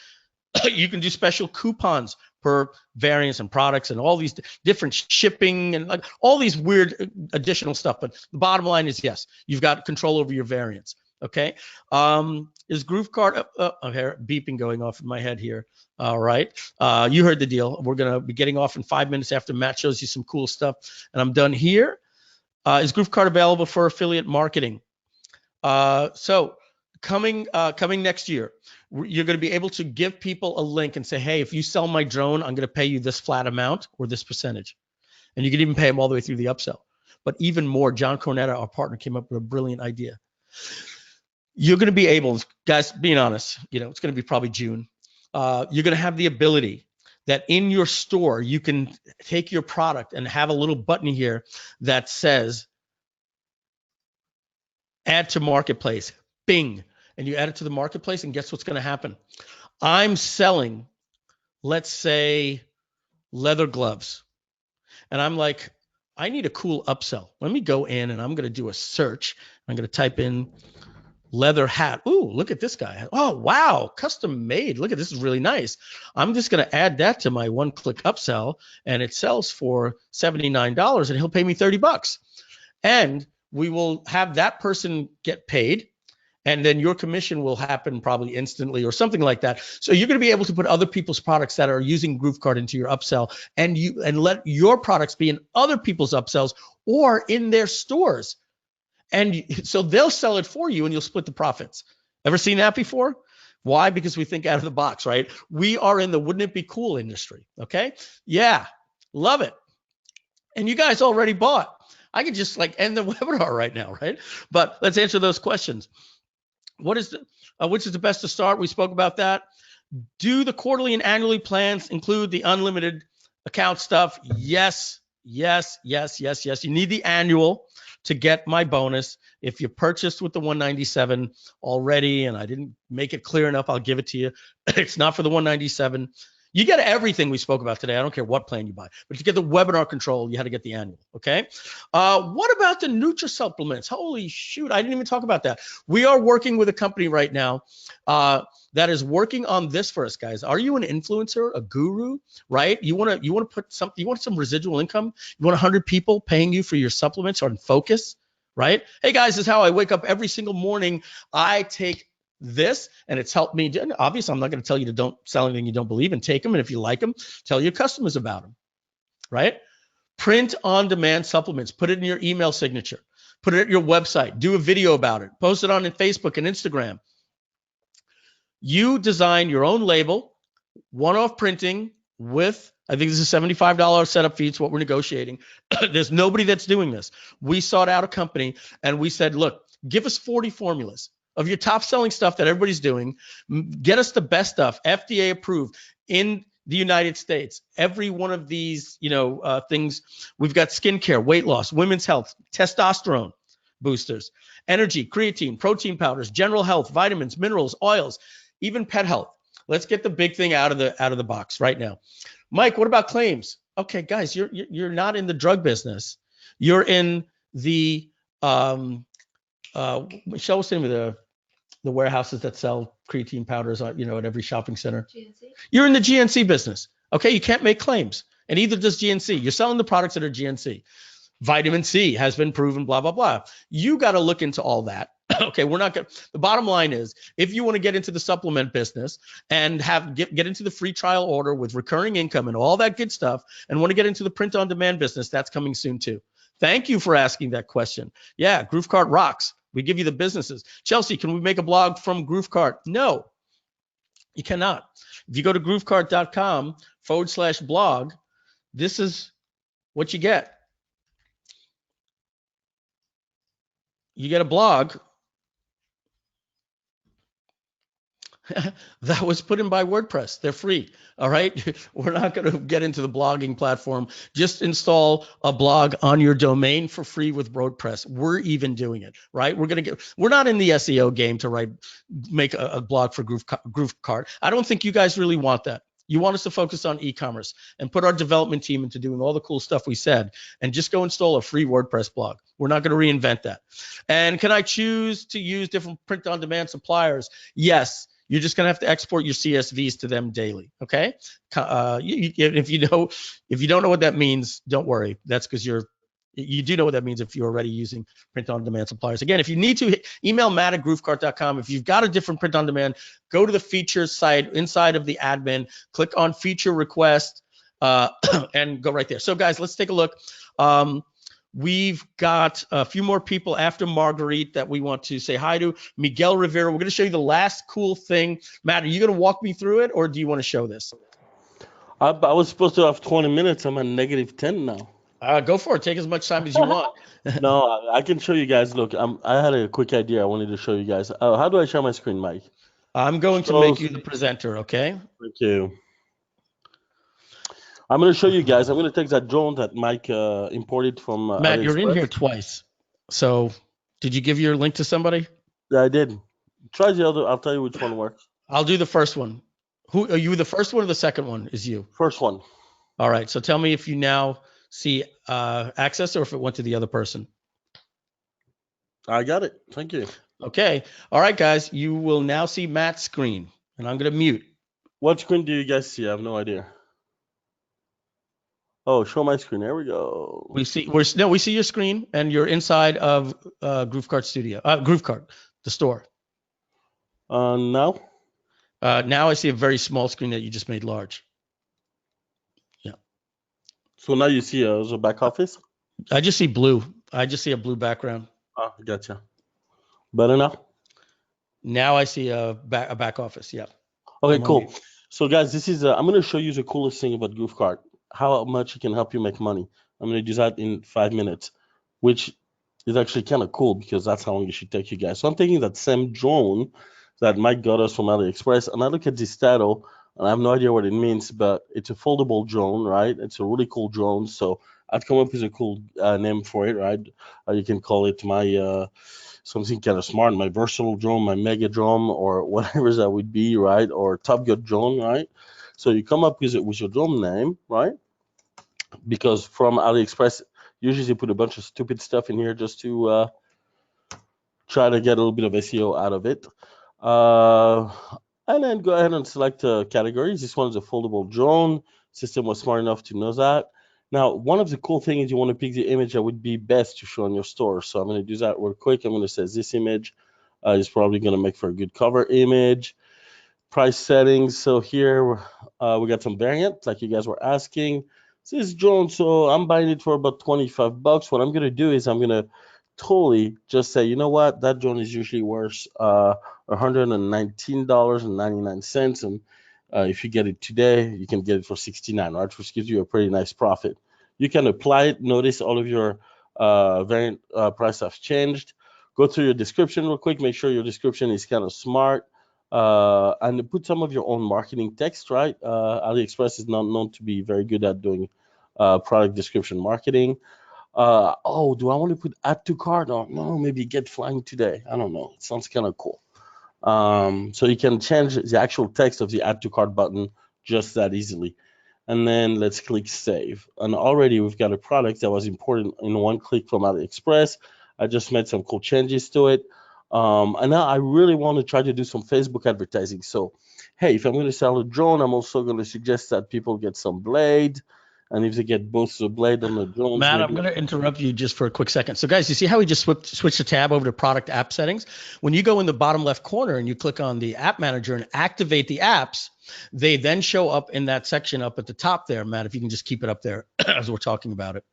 You can do special coupons per variance and products and all these different shipping and like all these weird additional stuff. But the bottom line is, yes, you've got control over your variance. Okay. Is GrooveKart, okay, beeping going off in my head here. All right. You heard the deal. We're going to be getting off in 5 minutes after Matt shows you some cool stuff. And I'm done here. Is GrooveKart available for affiliate marketing? So coming next year, you're going to be able to give people a link and say, hey, if you sell my drone, I'm going to pay you this flat amount or this percentage. And you can even pay them all the way through the upsell. But even more, John Cornetta, our partner, came up with a brilliant idea. You're going to be able, guys, being honest, it's going to be probably June. You're going to have the ability that in your store, you can take your product and have a little button here that says, add to marketplace, bing. And you add it to the marketplace, and guess what's going to happen? I'm selling, let's say, leather gloves. And I'm like, I need a cool upsell. Let me go in and I'm going to do a search. I'm going to type in leather hat. Ooh, look at this guy. Oh, wow. Custom made. Look at this is really nice. I'm just going to add that to my one-click upsell, and it sells for $79 and he'll pay me $30. And we will have that person get paid. And then your commission will happen probably instantly or something like that. So you're going to be able to put other people's products that are using GrooveKart into your upsell, and let your products be in other people's upsells or in their stores. And so they'll sell it for you and you'll split the profits. Ever seen that before? Why? Because we think out of the box, right? We are in the wouldn't it be cool industry. Okay. Yeah. Love it. And you guys already bought. I could just end the webinar right now, right? But let's answer those questions. Which is the best to start? We spoke about that. Do the quarterly and annually plans include the unlimited account stuff? Yes, yes, yes, yes, yes. You need the annual to get my bonus. If you purchased with the 197 already and I didn't make it clear enough, I'll give it to you. It's not for the 197. You get everything we spoke about today. I don't care what plan you buy, but to get the webinar control, you had to get the annual. Okay. What about the Nutri Supplements? Holy shoot. I didn't even talk about that. We are working with a company right now that is working on this for us, guys. Are you an influencer, a guru, right? You want to put something, you want some residual income. You want 100 people paying you for your supplements on Focus, right? Hey guys, this is how I wake up every single morning. I take this and it's helped me. Obviously, I'm not going to tell you to don't sell anything you don't believe in. Take them, and if you like them, tell your customers about them, right? Print on demand supplements. Put it in your email signature. Put it at your website. Do a video about it. Post it on Facebook and Instagram. You design your own label, one-off printing with, I think this is a $75 setup fee. It's what we're negotiating. There's nobody that's doing this. We sought out a company and we said, look, give us 40 formulas of your top selling stuff that everybody's doing. Get us the best stuff, FDA approved in the United States. Every one of these, things, we've got skincare, weight loss, women's health, testosterone boosters, energy, creatine, protein powders, general health, vitamins, minerals, oils, even pet health. Let's get the big thing out of the box right now. Mike, what about claims? Okay, guys, you're not in the drug business. You're in the Michelle was saying with the warehouses that sell creatine powders at every shopping center. GNC? You're in the GNC business. Okay, you can't make claims, and either does GNC. You're selling the products that are GNC. Vitamin C has been proven, blah, blah, blah. You got to look into all that. Okay, we're not going to, the bottom line is, if you want to get into the supplement business and get into the free trial order with recurring income and all that good stuff, and want to get into the print on demand business, that's coming soon too. Thank you for asking that question. Yeah, GrooveKart rocks. We give you the businesses. Chelsea, can we make a blog from GrooveKart? No, you cannot. If you go to groovekart.com/blog, this is what you get. You get a blog that was put in by WordPress. They're free. All right. We're not going to get into the blogging platform. Just install a blog on your domain for free with WordPress. We're even doing it, right? We're not in the SEO game to make a blog for GrooveKart. I don't think you guys really want that. You want us to focus on e-commerce and put our development team into doing all the cool stuff we said, and just go install a free WordPress blog. We're not going to reinvent that. And can I choose to use different print-on-demand suppliers? Yes. You're just going to have to export your CSVs to them daily. Okay. If you don't know what that means, don't worry. That's because you do know what that means if you're already using print-on-demand suppliers. Again, if you need to, email matt@groovekart.com. If you've got a different print-on-demand, go to the features site inside of the admin, click on feature request, and go right there. So guys, let's take a look. We've got a few more people after Marguerite that we want to say hi to. Miguel Rivera, we're going to show you the last cool thing. Matt, are you going to walk me through it, or do you want to show this? I was supposed to have 20 minutes. I'm at -10 now. Go for it. Take as much time as you want. No, I can show you guys. Look, I had a quick idea I wanted to show you guys. How do I share my screen, Mike? I'm going to make you the presenter, okay? Thank you. I'm going to show you guys. I'm going to take that drone that Mike imported from Matt, AliExpress. you're in here twice. So did you give your link to somebody? Yeah, I did. Try the other. I'll tell you which one works. I'll do the first one. Who are you? The first one or the second one is you? First one. All right. So tell me if you now see access or if it went to the other person. I got it. Thank you. Okay. All right, guys. You will now see Matt's screen, and I'm going to mute. What screen do you guys see? I have no idea. Oh, show my screen. There we go. We see your screen, and you're inside of GrooveKart Studio. GrooveKart, the store. Now? Now I see a very small screen that you just made large. Yeah. So now you see the back office? I just see blue. I just see a blue background. Oh, gotcha. Better now? Now I see a back office. Yeah. Okay, cool. So guys, this is I'm going to show you the coolest thing about GrooveKart. How much it can help you make money. I'm going to do that in 5 minutes, which is actually kind of cool because that's how long it should take you guys. So I'm taking that same drone that Mike got us from AliExpress, and I look at this title, and I have no idea what it means, but it's a foldable drone, right? It's a really cool drone. So I'd come up with a cool name for it, right? You can call it my something kind of smart, my versatile drone, my mega drone, or whatever that would be, right? Or Top Gun drone, right? So you come up with your drone name, right? Because from AliExpress, usually they put a bunch of stupid stuff in here just to try to get a little bit of SEO out of it. And then go ahead and select categories. This one is a foldable drone. System was smart enough to know that. Now, one of the cool things is you want to pick the image that would be best to show in your store. So I'm going to do that real quick. I'm going to say this image is probably going to make for a good cover image. Price settings. So here we got some variant, like you guys were asking. This drone, so I'm buying it for about $25. What I'm going to do is I'm going to totally just say, you know what, that drone is usually worth $119.99. And if you get it today, you can get it for $69, right? Which gives you a pretty nice profit. You can apply it. Notice all of your variant price have changed. Go through your description real quick. Make sure your description is kind of smart. And put some of your own marketing text, right? AliExpress is not known to be very good at doing product description marketing. Do I want to put add to cart? Or no, maybe get flying today. I don't know. It sounds kind of cool. So you can change the actual text of the add to cart button just that easily. and then let's click save. And already we've got a product that was imported in one click from AliExpress. I just made some cool changes to it. And now I really want to try to do some Facebook advertising. So, hey, if I'm going to sell a drone, I'm also going to suggest that people get some blade. And if they get both the blade and the drones, Matt, I'm maybe. going to interrupt you just for a quick second. So, guys, you see how we just switched the tab over to product app settings? When you go in the bottom left corner and you click on the app manager and activate the apps, they then show up in that section up at the top there. Matt, if you can just keep it up there as we're talking about it.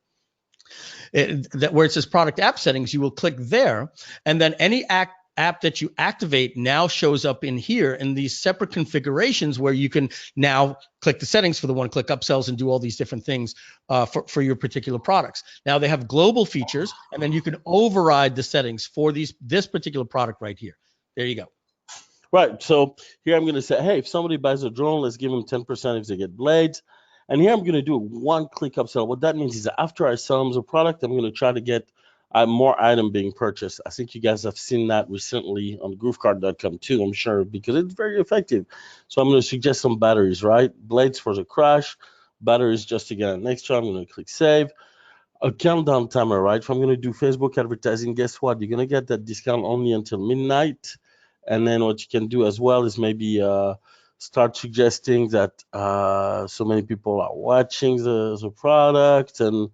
Where it says product app settings, you will click there, and then any app that you activate now shows up in here in these separate configurations where you can now click the settings for the one-click upsells and do all these different things for your particular products. Now they have global features, and then you can override the settings for this particular product right here. There you go. Right, so here I'm going to say, hey, if somebody buys a drone, let's give them 10% if they get blades. And here I'm going to do a one-click upsell. What that means is that after I sell them the product, I'm going to try to get more item being purchased. I think you guys have seen that recently on GrooveKart.com too, I'm sure, because it's very effective. So I'm going to suggest some batteries, right? Blades for the crash, batteries just to get an extra. I'm going to click save. A countdown timer, right? If I'm going to do Facebook advertising, guess what? You're going to get that discount only until midnight. And then what you can do as well is maybe start suggesting that so many people are watching the product and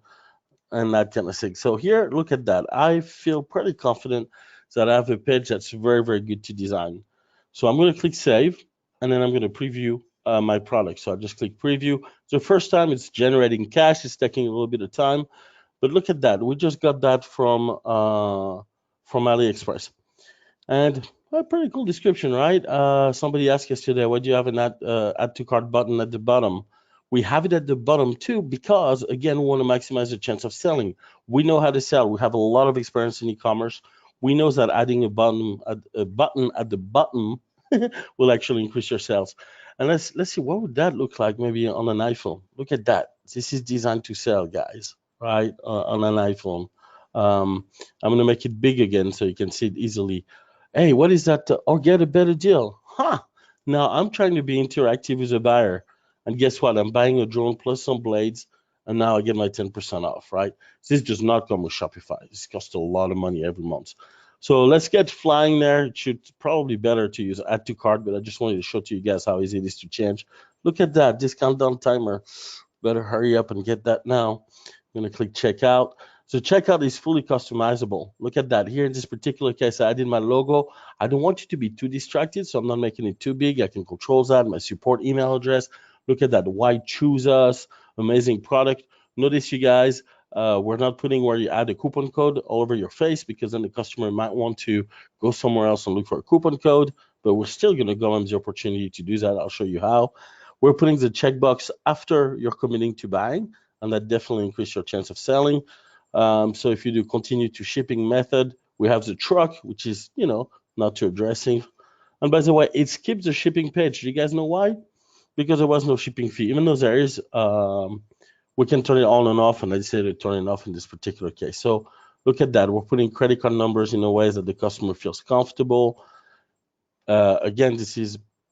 that kind of thing. So here, look at that. I feel pretty confident that I have a page that's very, very good to design. So I'm going to click save, and then I'm going to preview my product. So I just click preview. The first time it's generating cash. It's taking a little bit of time. But look at that. We just got that from AliExpress. And a pretty cool description, right? Somebody asked yesterday, why do you have an add to cart button at the bottom? We have it at the bottom too because, again, we want to maximize the chance of selling. We know how to sell. We have a lot of experience in e-commerce. We know that adding a button at the bottom will actually increase your sales. And let's see, what would that look like maybe on an iPhone? Look at that. This is designed to sell, guys, right? On an iPhone. I'm going to make it big again so you can see it easily. Hey, what is that? Or get a better deal. Huh. Now I'm trying to be interactive with a buyer. And guess what? I'm buying a drone plus some blades. And now I get my 10% off, right? This does not come with Shopify. This costs a lot of money every month. So let's get flying there. It should probably better to use add to cart, but I just wanted to show to you guys how easy it is to change. Look at that discount down timer. Better hurry up and get that now. I'm going to click checkout. So checkout is fully customizable. Look at that. Here in this particular case, I added my logo. I don't want you to be too distracted, so I'm not making it too big. I can control that, my support email address. Look at that. Why choose us? Amazing product. Notice, you guys, we're not putting where you add a coupon code all over your face because then the customer might want to go somewhere else and look for a coupon code, but we're still going to go on the opportunity to do that. I'll show you how. We're putting the checkbox after you're committing to buying, and that definitely increases your chance of selling. So if you do continue to shipping method, we have the truck, which is, not too addressing. And by the way, it skips the shipping page. Do you guys know why? Because there was no shipping fee. Even though there is, we can turn it on and off, and I decided to turn it off in this particular case. So look at that. We're putting credit card numbers in a way that the customer feels comfortable. Again,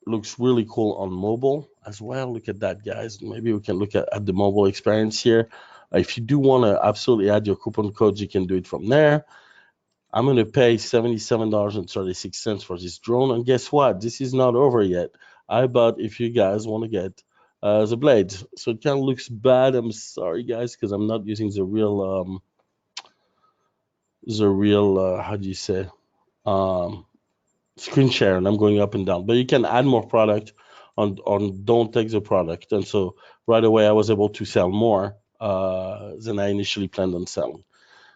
looks really cool on mobile as well. Look at that, guys. Maybe we can look at the mobile experience here. If you do want to absolutely add your coupon codes, you can do it from there. I'm going to pay $77.36 for this drone. And guess what? This is not over yet. I bought, if you guys want to get the blades. So it kind of looks bad. I'm sorry, guys, because I'm not using the real, how do you say, screen share, and I'm going up and down. But you can add more product on don't take the product. And so right away, I was able to sell more than I initially planned on selling.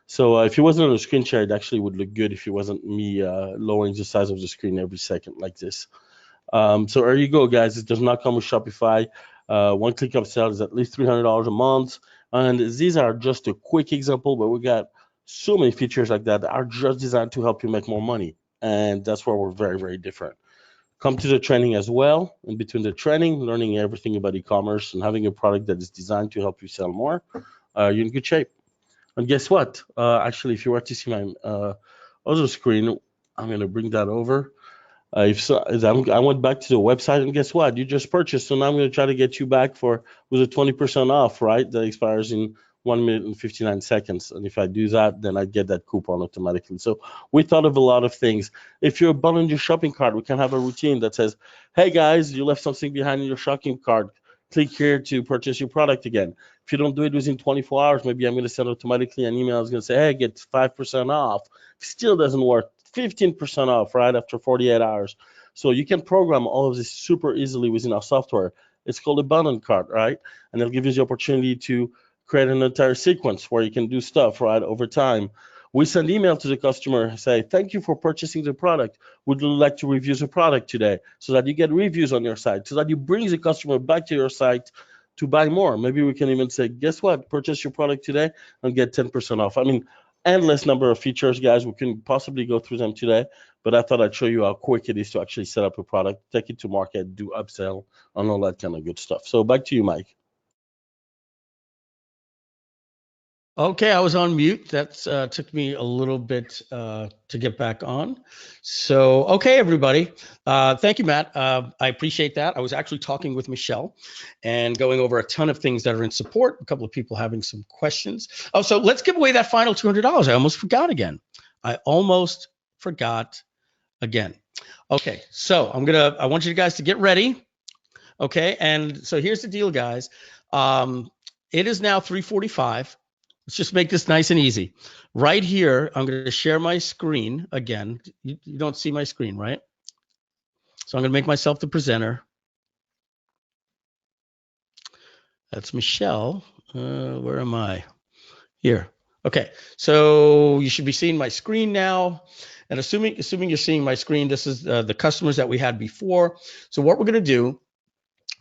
So if it wasn't on a screen share, it actually would look good if it wasn't me lowering the size of the screen every second like this. So there you go, guys. It does not come with Shopify. One click upsell is at least $300 a month. And these are just a quick example, but we got so many features like that are just designed to help you make more money. And that's where we're very, very different. Come to the training as well. In between the training, learning everything about e-commerce and having a product that is designed to help you sell more, you're in good shape. And guess what? Actually, if you were to see my other screen, I'm going to bring that over. I went back to the website, and guess what? You just purchased, so now I'm going to try to get you back with a 20% off, right? That expires in 1 minute and 59 seconds. And if I do that, then I get that coupon automatically. So we thought of a lot of things. If you abandon your shopping cart, we can have a routine that says, hey guys, you left something behind in your shopping cart. Click here to purchase your product again. If you don't do it within 24 hours, maybe I'm going to send automatically an email. It's going to say, hey, get 5% off. Still doesn't work. 15% off right after 48 hours. So you can program all of this super easily within our software. It's called abandoned cart, right? And it'll give you the opportunity to create an entire sequence where you can do stuff right over time. We send email to the customer, say, thank you for purchasing the product. Would you like to review the product today? So that you get reviews on your site, so that you bring the customer back to your site to buy more. Maybe we can even say, guess what? Purchase your product today and get 10% off. I mean, endless number of features, guys. We can possibly go through them today, but I thought I'd show you how quick it is to actually set up a product, take it to market, do upsell, and all that kind of good stuff. So back to you, Mike. Okay, I was on mute. That took me a little bit to get back on. So, okay, everybody. Thank you, Matt. I appreciate that. I was actually talking with Michelle and going over a ton of things that are in support. A couple of people having some questions. Oh, so let's give away that final $200. I almost forgot again. Okay, so I want you guys to get ready. Okay, and so here's the deal, guys. It is now 3:45. Let's just make this nice and easy. Right here, I'm going to share my screen again. You don't see my screen, right? So I'm going to make myself the presenter. That's Michelle. Where am I? Here. Okay. So you should be seeing my screen now. And assuming you're seeing my screen, this is the customers that we had before. So what we're going to do,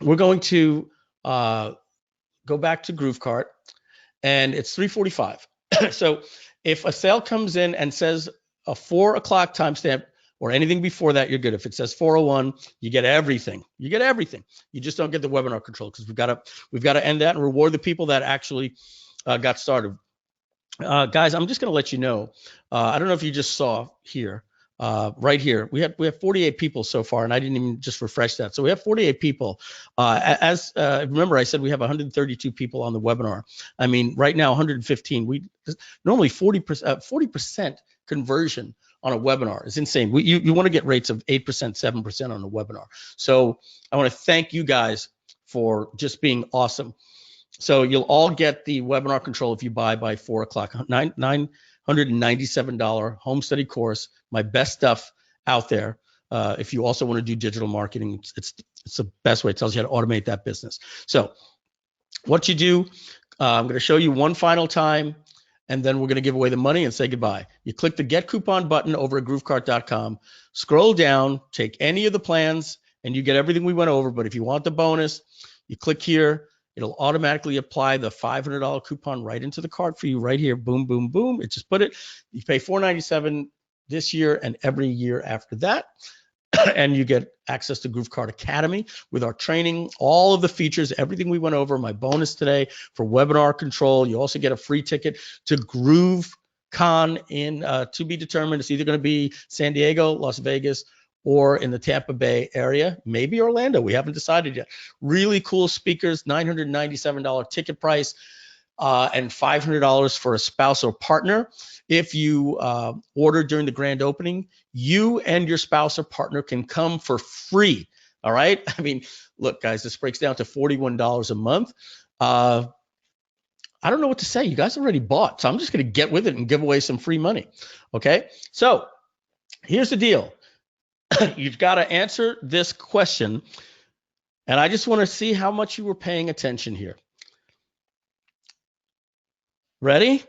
we're going to go back to GrooveKart, and it's 3:45. So if a sale comes in and says a 4 o'clock timestamp or anything before that, you're good. If it says 4:01, you get everything. You get everything. You just don't get the webinar control, because we've got to end that and reward the people that actually got started. Guys, I'm just going to let you know. I don't know if you just saw here. Right here, we have 48 people so far, and I didn't even just refresh that. So we have 48 people. Remember, I said we have 132 people on the webinar. I mean, right now 115. We normally 40% conversion on a webinar is insane. You want to get rates of 8%, 7% on a webinar. So I want to thank you guys for just being awesome. So you'll all get the webinar control if you buy by 4 o'clock. $997 home study course, my best stuff out there. If you also want to do digital marketing, it's the best way. It tells you how to automate that business. So what you do, I'm going to show you one final time, and then we're going to give away the money and say goodbye. You click the Get Coupon button over at GrooveKart.com, scroll down, take any of the plans, and you get everything we went over. But if you want the bonus, you click here. It'll automatically apply the $500 coupon right into the cart for you right here. Boom, boom, boom. It just put it. You pay $497 this year and every year after that. And you get access to GrooveKart Academy with our training, all of the features, everything we went over, my bonus today for webinar control. You also get a free ticket to GrooveCon in to be determined. It's either going to be San Diego, Las Vegas, or in the Tampa Bay area, maybe Orlando. We haven't decided yet. Really cool speakers, $997 ticket price, and $500 for a spouse or partner. If you order during the grand opening, you and your spouse or partner can come for free. All right. I mean, look, guys, this breaks down to $41 a month. I don't know what to say. You guys already bought, so I'm just going to get with it and give away some free money. Okay. So here's the deal. You've got to answer this question, and I just want to see how much you were paying attention here. Ready?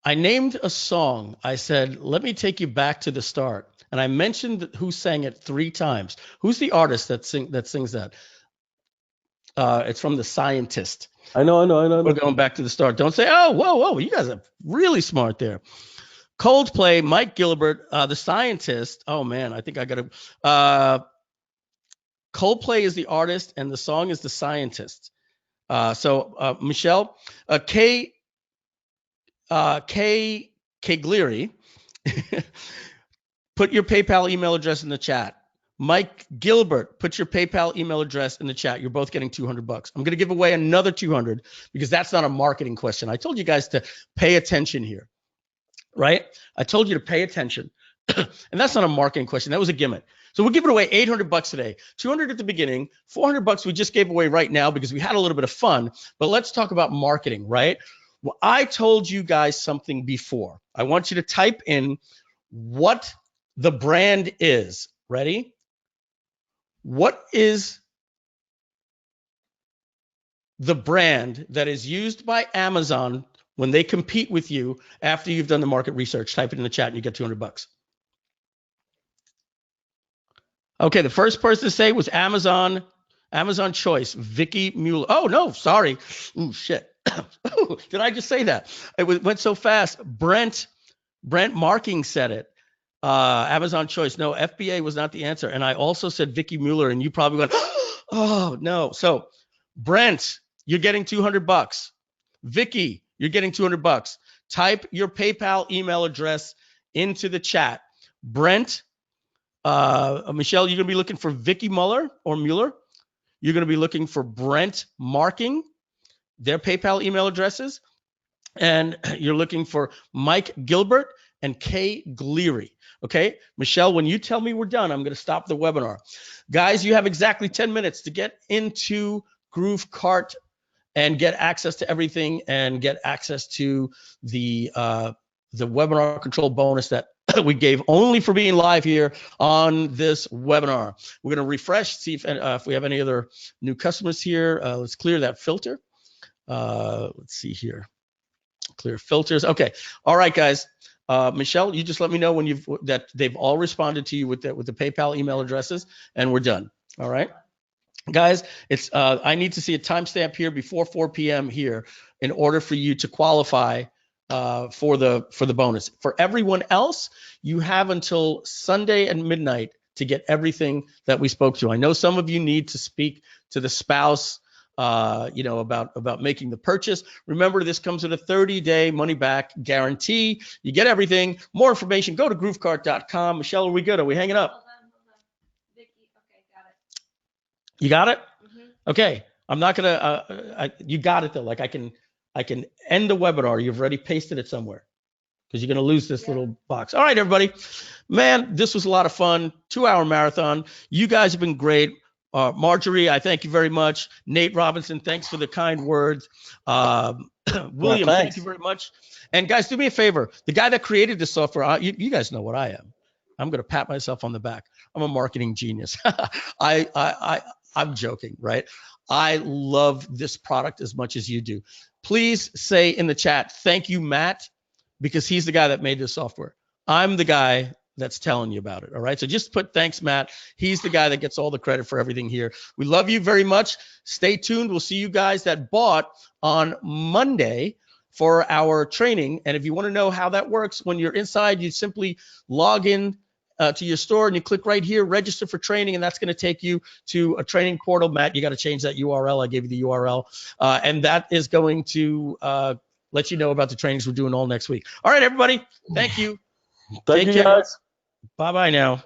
I named a song. I said, let me take you back to the start. And I mentioned who sang it 3 times. Who's the artist that sings that? It's from The Scientist. I know. We're going back to the start. Don't say, oh, whoa, you guys are really smart there. Coldplay, Mike Gilbert, The Scientist. Oh, man, I think I got to. Coldplay is the artist, and the song is The Scientist. So Michelle, Kay Cleary put your PayPal email address in the chat. Mike Gilbert, put your PayPal email address in the chat. You're both getting $200. I'm going to give away another 200 because that's not a marketing question. I told you guys to pay attention here, right? I told you to pay attention. And that's not a marketing question. That was a gimmick. So we're giving away $800 today, 200 at the beginning, $400 we just gave away right now because we had a little bit of fun. But let's talk about marketing, right? Well, I told you guys something before. I want you to type in what the brand is. Ready? What is the brand that is used by Amazon when they compete with you after you've done the market research? Type it in the chat and you get $200. Okay, the first person to say was Amazon Choice, Vicky Mueller. Oh, no, sorry. Ooh, shit. Did I just say that? It went so fast. Brent Marking said it. Amazon Choice. No, FBA was not the answer. And I also said Vicky Mueller, and you probably went, oh, no. So, Brent, you're getting $200. Vicky, you're getting $200. Type your PayPal email address into the chat. Brent, Michelle, you're going to be looking for Vicky Mueller or Mueller. You're going to be looking for Brent Marking, their PayPal email addresses. And you're looking for Mike Gilbert and Kay Gleary. Okay, Michelle, when you tell me we're done, I'm going to stop the webinar. Guys, you have exactly 10 minutes to get into GrooveKart and get access to everything and get access to the webinar control bonus that we gave only for being live here on this webinar. We're going to refresh, see if we have any other new customers here. Let's clear that filter. Let's see here. Clear filters. Okay. All right, guys. Michelle, you just let me know when that they've all responded to you with the PayPal email addresses, and we're done. All right, guys. It's I need to see a timestamp here before 4 p.m. here in order for you to qualify for the bonus. For everyone else, you have until Sunday at midnight to get everything that we spoke to. I know some of you need to speak to the spouse, about making the purchase. Remember, this comes with a 30-day money-back guarantee. You get everything. More information, go to GrooveKart.com. Michelle, are we good? Are we hanging up? Hold on. Vicky, okay, got it. You got it? Mm-hmm. Okay. I'm not gonna. You got it though. Like I can end the webinar. You've already pasted it somewhere because you're gonna lose this little box. All right, everybody. Man, this was a lot of fun. 2-hour marathon. You guys have been great. Marjorie, I thank you very much. Nate Robinson, thanks for the kind words. William, thank you very much. And guys, do me a favor. The guy that created this software, you guys know what I am. I'm going to pat myself on the back. I'm a marketing genius. I'm joking, right? I love this product as much as you do. Please say in the chat, thank you, Matt, because he's the guy that made this software. I'm the guy that's telling you about it. All right. So just put thanks, Matt. He's the guy that gets all the credit for everything here. We love you very much. Stay tuned. We'll see you guys that bought on Monday for our training. And if you want to know how that works, when you're inside, you simply log in to your store and you click right here, register for training, and that's going to take you to a training portal. Matt, you got to change that URL. I gave you the URL, and that is going to let you know about the trainings we're doing all next week. All right, everybody. Thank you. Thank you, guys. Bye-bye now.